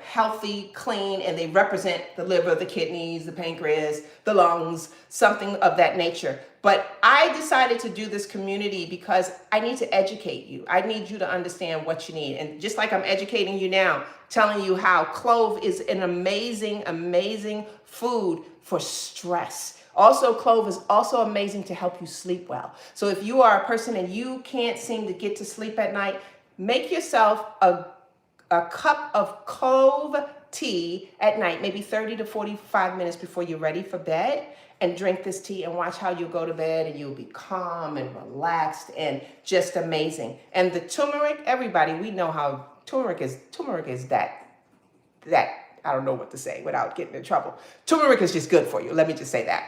healthy, clean, and they represent the liver, the kidneys, the pancreas, the lungs, something of that nature. But I decided to do this community because I need to educate you. I need you to understand what you need. And just like I'm educating you now, telling you how clove is an amazing, amazing food for stress. Also, clove is also amazing to help you sleep well. So if you are a person and you can't seem to get to sleep at night, make yourself a cup of clove tea at night, maybe 30 to 45 minutes before you're ready for bed, and drink this tea and watch how you go to bed, and you'll be calm and relaxed and just amazing. And the turmeric, everybody, we know how turmeric is that I don't know what to say without getting in trouble. Turmeric is just good for you. Let me just say that.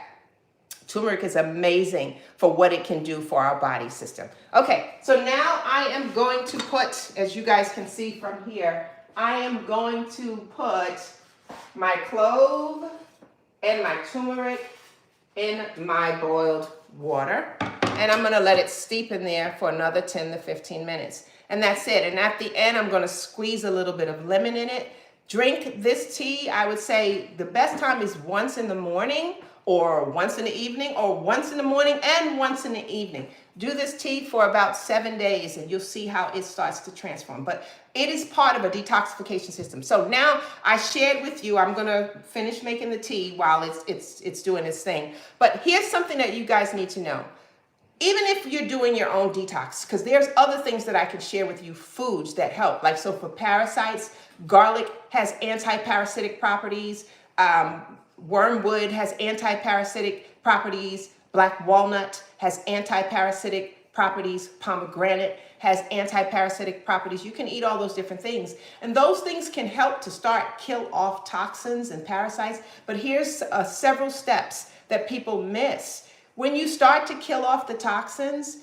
Turmeric is amazing for what it can do for our body system. Okay, so now I am going to put, as you guys can see from here, I am going to put my clove and my turmeric in my boiled water. And I'm going to let it steep in there for another 10 to 15 minutes. And that's it. And at the end, I'm going to squeeze a little bit of lemon in it. Drink this tea, I would say the best time is once in the morning, or once in the evening, or once in the morning and once in the evening. Do this tea for about 7 days and you'll see how it starts to transform. But it is part of a detoxification system. So now I shared with you, I'm gonna finish making the tea while it's doing its thing. But here's something that you guys need to know. Even if you're doing your own detox, because there's other things that I can share with you, foods that help. Like, so for parasites, garlic has anti-parasitic properties. Wormwood has anti-parasitic properties. Black walnut has anti-parasitic properties. Pomegranate has anti-parasitic properties. You can eat all those different things. And those things can help to kill off toxins and parasites. But here's several steps that people miss. When you start to kill off the toxins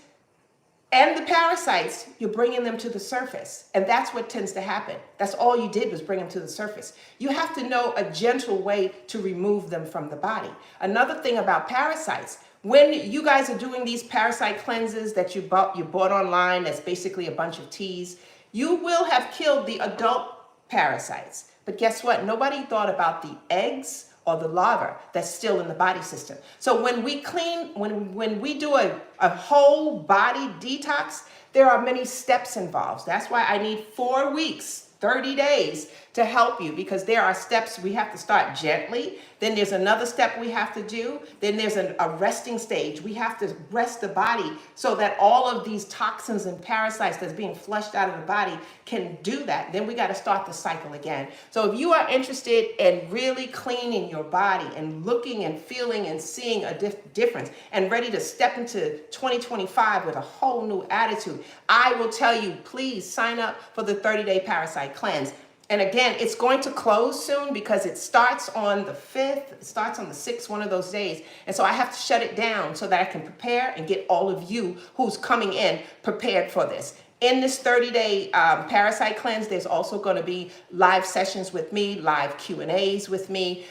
and the parasites, you're bringing them to the surface. And that's what tends to happen. That's all you did was bring them to the surface. You have to know a gentle way to remove them from the body. Another thing about parasites, when you guys are doing these parasite cleanses that you bought online, that's basically a bunch of teas, you will have killed the adult parasites. But guess what? Nobody thought about the eggs or the larva that's still in the body system. So when we clean, when we do a whole body detox, there are many steps involved. That's why I need 4 weeks, 30 days to help you, because there are steps. We have to start gently. Then there's another step we have to do. Then there's a resting stage. We have to rest the body so that all of these toxins and parasites that's being flushed out of the body can do that. Then we got to start the cycle again. So if you are interested in really cleaning your body and looking and feeling and seeing a difference and ready to step into 2025 with a whole new attitude, I will tell you, please sign up for the 30-day Parasite Cleanse. And again, it's going to close soon because it starts on the 5th, it starts on the 6th, one of those days. And so I have to shut it down so that I can prepare and get all of you who's coming in prepared for this. In this 30-day Parasite Cleanse, there's also going to be live sessions with me, live Q&As with me.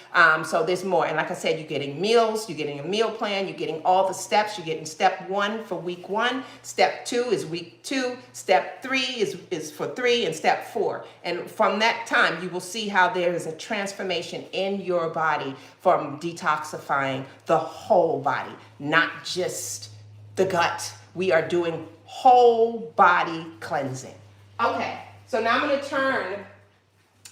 So there's more. And like I said, you're getting meals, you're getting a meal plan, you're getting all the steps. You're getting step 1 for week 1. Step 2 is week 2. Step 3 is for 3, and step 4. And from that time, you will see how there is a transformation in your body from detoxifying the whole body, not just the gut. We are doing whole body cleansing. Okay, so now I'm going to turn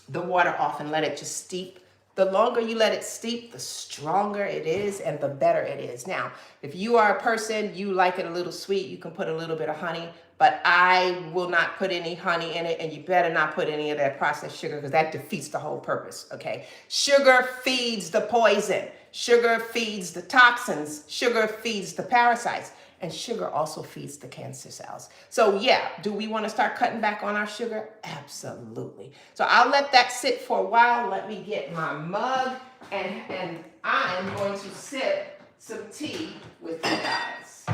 the water off and let it just steep. The longer you let it steep, the stronger it is and the better it is. Now, if you are a person, you like it a little sweet, you can put a little bit of honey, but I will not put any honey in it, and you better not put any of that processed sugar because that defeats the whole purpose, okay? Sugar feeds the poison. Sugar feeds the toxins. Sugar feeds the parasites. And sugar also feeds the cancer cells. So yeah, do we want to start cutting back on our sugar? Absolutely. So I'll let that sit for a while. Let me get my mug, and I'm going to sip some tea with you guys.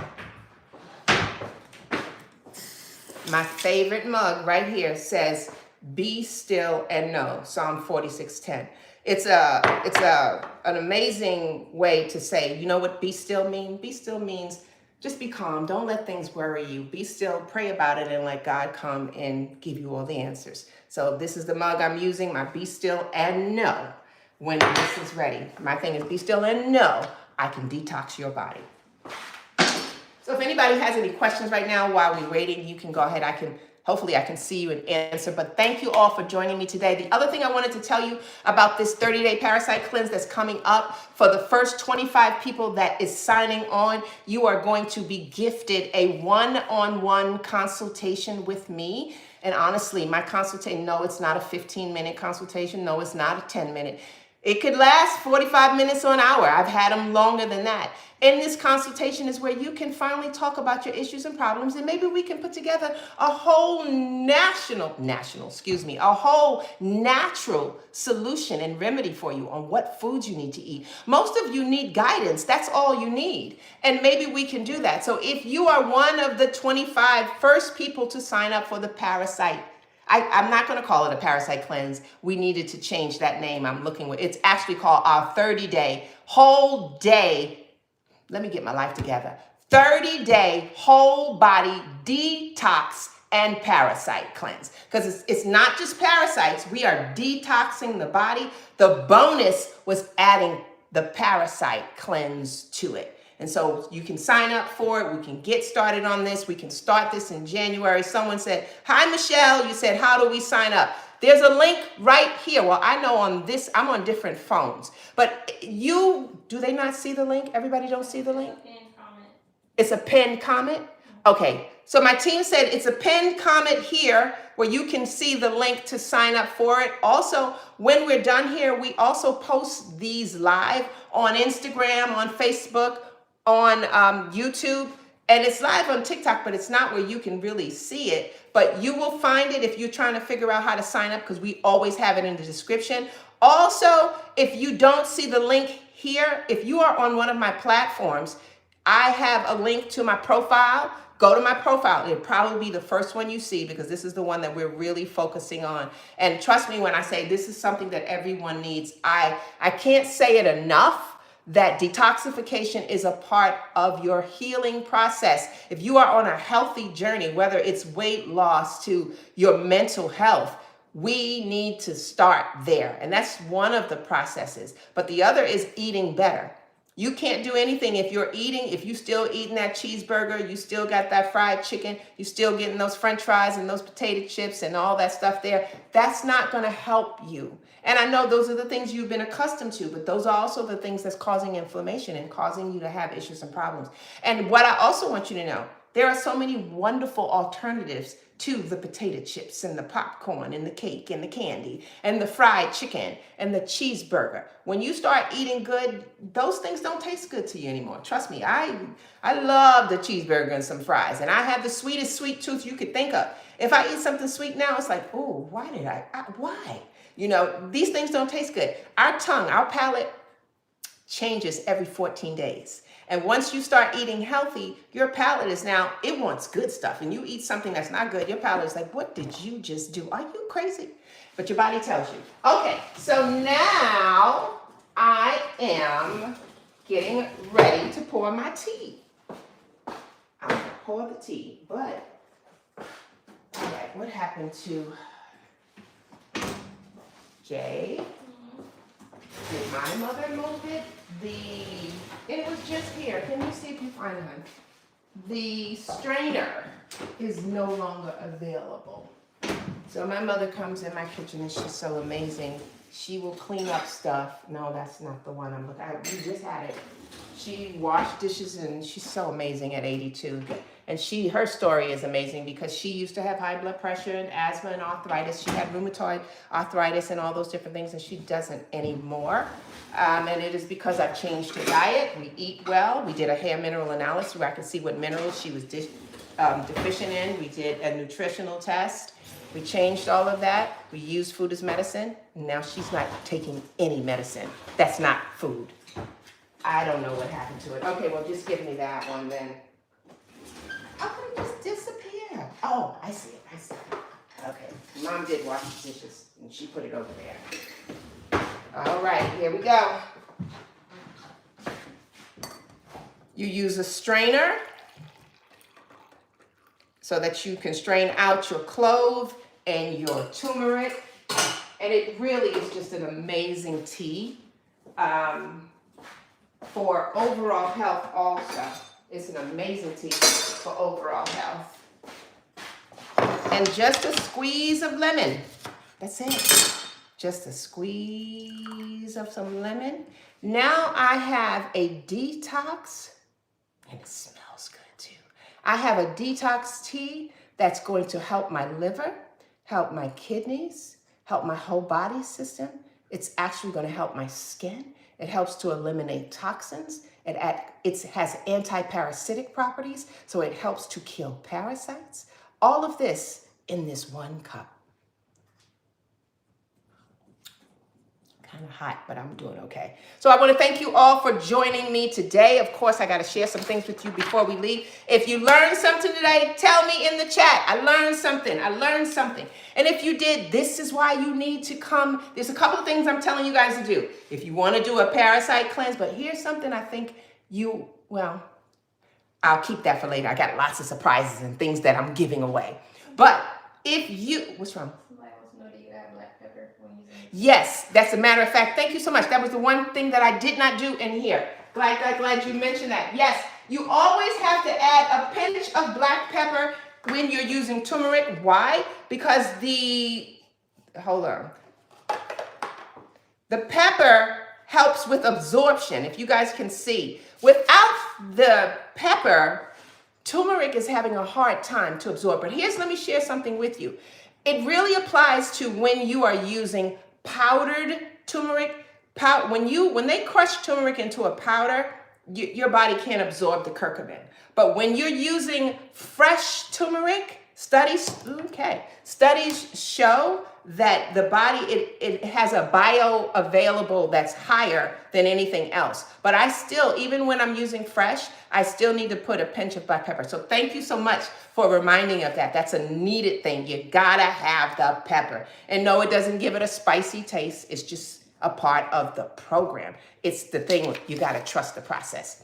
My favorite mug right here says, "Be still and know," Psalm 46:10. It's an amazing way to say, you know what be still means? Be still means just be calm. Don't let things worry you. Be still, pray about it, and let God come and give you all the answers. So this is the mug I'm using, my be still and know when this is ready. My thing is be still and know I can detox your body. So if anybody has any questions right now while we're waiting, you can go ahead. Hopefully I can see you and answer, but thank you all for joining me today. The other thing I wanted to tell you about this 30-day Parasite Cleanse that's coming up, for the first 25 people that is signing on, you are going to be gifted a one-on-one consultation with me. And honestly, my consultation, no, it's not a 15-minute consultation. No, it's not a 10-minute. It could last 45 minutes or an hour. I've had them longer than that. In this consultation is where you can finally talk about your issues and problems, and maybe we can put together a whole a whole natural solution and remedy for you on what foods you need to eat. Most of you need guidance. That's all you need. And maybe we can do that. So if you are one of the 25 first people to sign up for the Parasite, I'm not going to call it a Parasite Cleanse. We needed to change that name. It's actually called our 30-day whole day. Let me get my life together. 30-day whole body detox and Parasite Cleanse. Because it's not just parasites. We are detoxing the body. The bonus was adding the Parasite Cleanse to it. And so you can sign up for it. We can get started on this. We can start this in January. Someone said, "Hi, Michelle." You said, "How do we sign up?" There's a link right here. Well, I know on this, I'm on different phones. But do they not see the link? Everybody don't see the link? It's a pinned comment? Okay. So my team said it's a pinned comment here where you can see the link to sign up for it. Also, when we're done here, we also post these live on Instagram, on Facebook, on YouTube, and it's live on TikTok, but it's not where you can really see it. But you will find it if you're trying to figure out how to sign up, because we always have it in the description. Also, if you don't see the link here, if you are on one of my platforms, I have a link to my profile. Go to my profile. It'll probably be the first one you see, because this is the one that we're really focusing on. And trust me when I say this is something that everyone needs. I can't say it enough that detoxification is a part of your healing process. If you are on a healthy journey, whether it's weight loss to your mental health, We need to start there. And that's one of the processes. But the other is eating better. You can't do anything if you still eating that cheeseburger, you still got that fried chicken, you still getting those french fries and those potato chips and all that stuff there. That's not going to help you. And I know those are the things you've been accustomed to, but those are also the things that's causing inflammation and causing you to have issues and problems. And what I also want you to know, there are so many wonderful alternatives to the potato chips and the popcorn and the cake and the candy and the fried chicken and the cheeseburger. When you start eating good, those things don't taste good to you anymore. Trust me, I love the cheeseburger and some fries, and I have the sweetest sweet tooth you could think of. If I eat something sweet now, it's like, oh, why? You know, these things don't taste good. Our tongue, our palate changes every 14 days. And once you start eating healthy, your palate is now, it wants good stuff. And you eat something that's not good, your palate is like, what did you just do? Are you crazy? But your body tells you. Okay, so now I am getting ready to pour my tea. I'm going to pour the tea, but, all right, what happened to Jay? Did my mother move it? It was just here. Can you see if you find it? The strainer is no longer available. So my mother comes in my kitchen and she's so amazing. She will clean up stuff. No, that's not the one I'm looking at. We just had it. She washed dishes and she's so amazing at 82. And her story is amazing because she used to have high blood pressure and asthma and arthritis. She had rheumatoid arthritis and all those different things, and she doesn't anymore. And it is because I've changed her diet. We eat well. We did a hair mineral analysis where I could see what minerals she was deficient in. We did a nutritional test. We changed all of that. We used food as medicine. And now she's not taking any medicine. That's not food. I don't know what happened to it. Okay, well, just give me that one then. How could it just disappear? Oh, I see it. Okay, Mom did wash the dishes, and she put it over there. All right, here we go. You use a strainer so that you can strain out your clove and your turmeric. And it really is just an amazing tea for overall health also. It's an amazing tea for overall health. And just a squeeze of lemon. That's it. Just a squeeze of some lemon. Now I have a detox, and it smells good too. I have a detox tea that's going to help my liver, help my kidneys, help my whole body system. It's actually going to help my skin. It helps to eliminate toxins. It has anti-parasitic properties, so it helps to kill parasites. All of this in this one cup. Kind of hot, but I'm doing okay. So I want to thank you all for joining me today. Of course, I got to share some things with you before we leave. If you learned something today, tell me in the chat. I learned something. And if you did, this is why you need to come. There's a couple of things I'm telling you guys to do. If you want to do a parasite cleanse, but here's something I think I'll keep that for later. I got lots of surprises and things that I'm giving away. But what's wrong? Yes, that's a matter of fact. Thank you so much. That was the one thing that I did not do in here. Glad you mentioned that. Yes, you always have to add a pinch of black pepper when you're using turmeric. Why? Because the pepper helps with absorption, if you guys can see. Without the pepper, turmeric is having a hard time to absorb. But let me share something with you. It really applies to when you are using powdered turmeric. When they crush turmeric into a powder, your body can't absorb the curcumin. But when you're using fresh turmeric, studies show that the body, it has a bioavailable that's higher than anything else. But even when I'm using fresh, I still need to put a pinch of black pepper. So thank you so much for reminding of that. That's a needed thing. You gotta have the pepper. And no, it doesn't give it a spicy taste. It's just a part of the program. It's the thing, you gotta trust the process.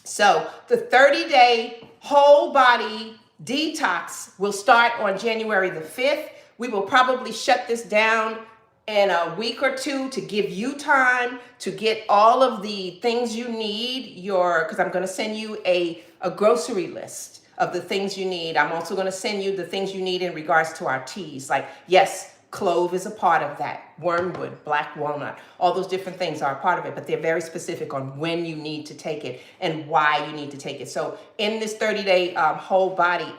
So the 30-day whole body detox will start on January the 5th. We will probably shut this down in a week or two to give you time to get all of the things you need, because I'm going to send you a grocery list of the things you need. I'm also going to send you the things you need in regards to our teas. Like, yes, clove is a part of that. Wormwood, black walnut, all those different things are a part of it, but they're very specific on when you need to take it and why you need to take it. So in this 30-day whole body,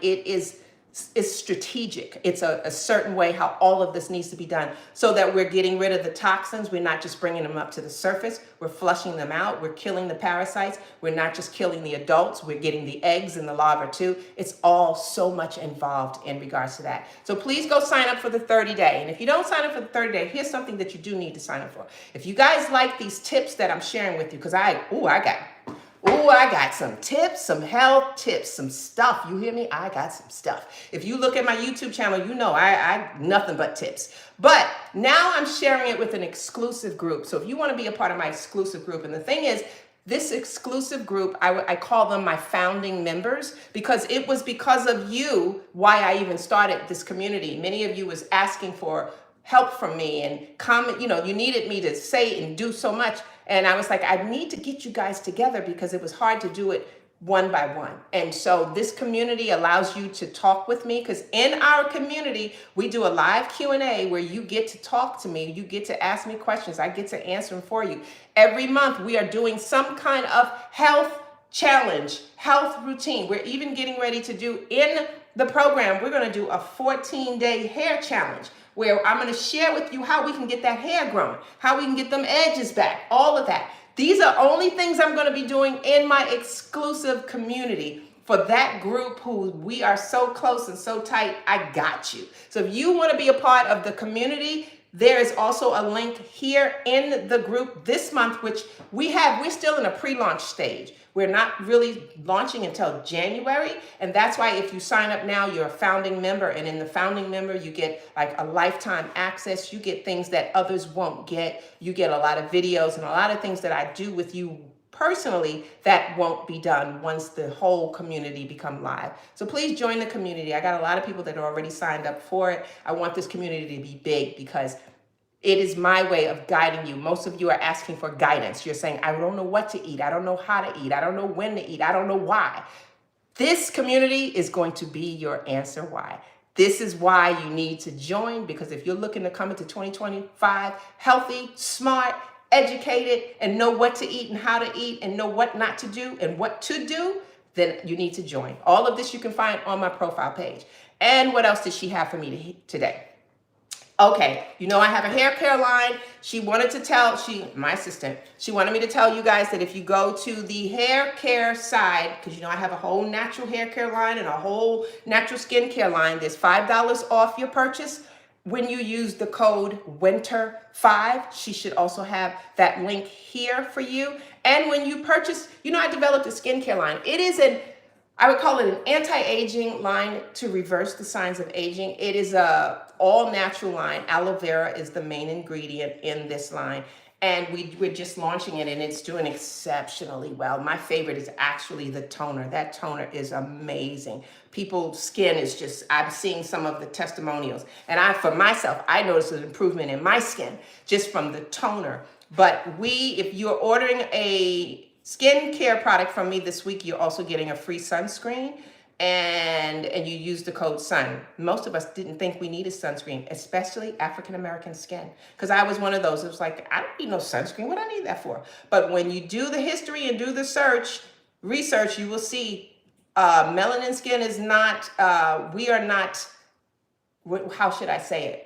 it's strategic. It's a certain way how all of this needs to be done so that we're getting rid of the toxins. We're not just bringing them up to the surface. We're flushing them out. We're killing the parasites. We're not just killing the adults. We're getting the eggs and the larvae too. It's all so much involved in regards to that. So please go sign up for the 30-day. And if you don't sign up for the 30-day, here's something that you do need to sign up for. If you guys like these tips that I'm sharing with you, because I got some tips, some health tips, some stuff. You hear me? I got some stuff. If you look at my YouTube channel, you know I nothing but tips. But now I'm sharing it with an exclusive group. So if you want to be a part of my exclusive group, and the thing is, this exclusive group, I call them my founding members, because it was because of you why I even started this community. Many of you was asking for help from me and comment, you needed me to say and do so much. And I was like, I need to get you guys together because it was hard to do it one by one. And so this community allows you to talk with me, because in our community, we do a live Q&A where you get to talk to me. You get to ask me questions. I get to answer them for you. Every month, we are doing some kind of health challenge, health routine. We're even getting ready to do in the program, we're going to do a 14-day hair challenge, where I'm going to share with you how we can get that hair growing, how we can get them edges back, all of that. These are only things I'm going to be doing in my exclusive community for that group who we are so close and so tight. I got you. So if you want to be a part of the community, there is also a link here in the group this month, which we're still in a pre-launch stage. We're not really launching until January. And that's why if you sign up now, you're a founding member. And in the founding member, you get like a lifetime access. You get things that others won't get. You get a lot of videos and a lot of things that I do with you personally that won't be done once the whole community become live. So please join the community. I got a lot of people that are already signed up for it. I want this community to be big because it is my way of guiding you. Most of you are asking for guidance. You're saying, I don't know what to eat. I don't know how to eat. I don't know when to eat. I don't know why. This community is going to be your answer why. This is why you need to join, because if you're looking to come into 2025 healthy, smart, educated, and know what to eat and how to eat and know what not to do and what to do, then you need to join. All of this you can find on my profile page. And what else did she have for me today? Okay, I have a hair care line. She wanted to tell, my assistant, she wanted me to tell you guys that if you go to the hair care side, because I have a whole natural hair care line and a whole natural skin care line, there's $5 off your purchase when you use the code WINTER5. She should also have that link here for you. And when you purchase, I developed a skincare line. It is I would call it an anti-aging line to reverse the signs of aging. It is a all-natural line. Aloe vera is the main ingredient in this line. And we're just launching it, and it's doing exceptionally well. My favorite is actually the toner. That toner is amazing. People's skin is just, I'm seeing some of the testimonials. And for myself, I noticed an improvement in my skin just from the toner. But if you're ordering a skincare product from me this week, you're also getting a free sunscreen, and you use the code SUN. Most of us didn't think we needed sunscreen, especially African-American skin, because I was one of those. It was like, I don't need no sunscreen. What do I need that for? But when you do the history and do the research, you will see melanin skin is not, we are not, how should I say it?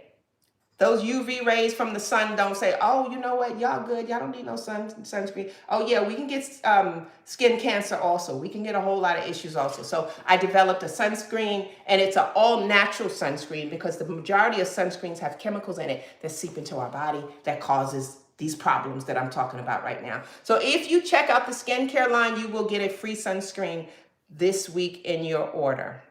Those UV rays from the sun don't say, oh, you know what, y'all good, y'all don't need no sunscreen. Oh yeah, we can get skin cancer also. We can get a whole lot of issues also. So I developed a sunscreen, and it's an all natural sunscreen, because the majority of sunscreens have chemicals in it that seep into our body that causes these problems that I'm talking about right now. So if you check out the skincare line, you will get a free sunscreen this week in your order.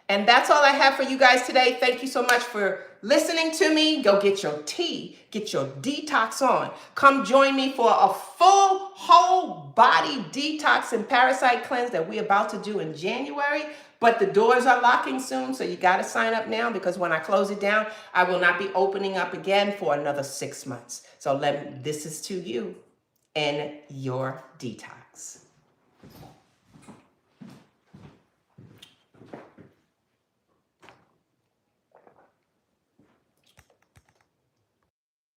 And that's all I have for you guys today. Thank you so much for listening to me. Go get your tea, get your detox on. Come join me for a full whole body detox and parasite cleanse that we're about to do in January. But the doors are locking soon, so you got to sign up now, because when I close it down, I will not be opening up again for another 6 months. So this is to you and your detox.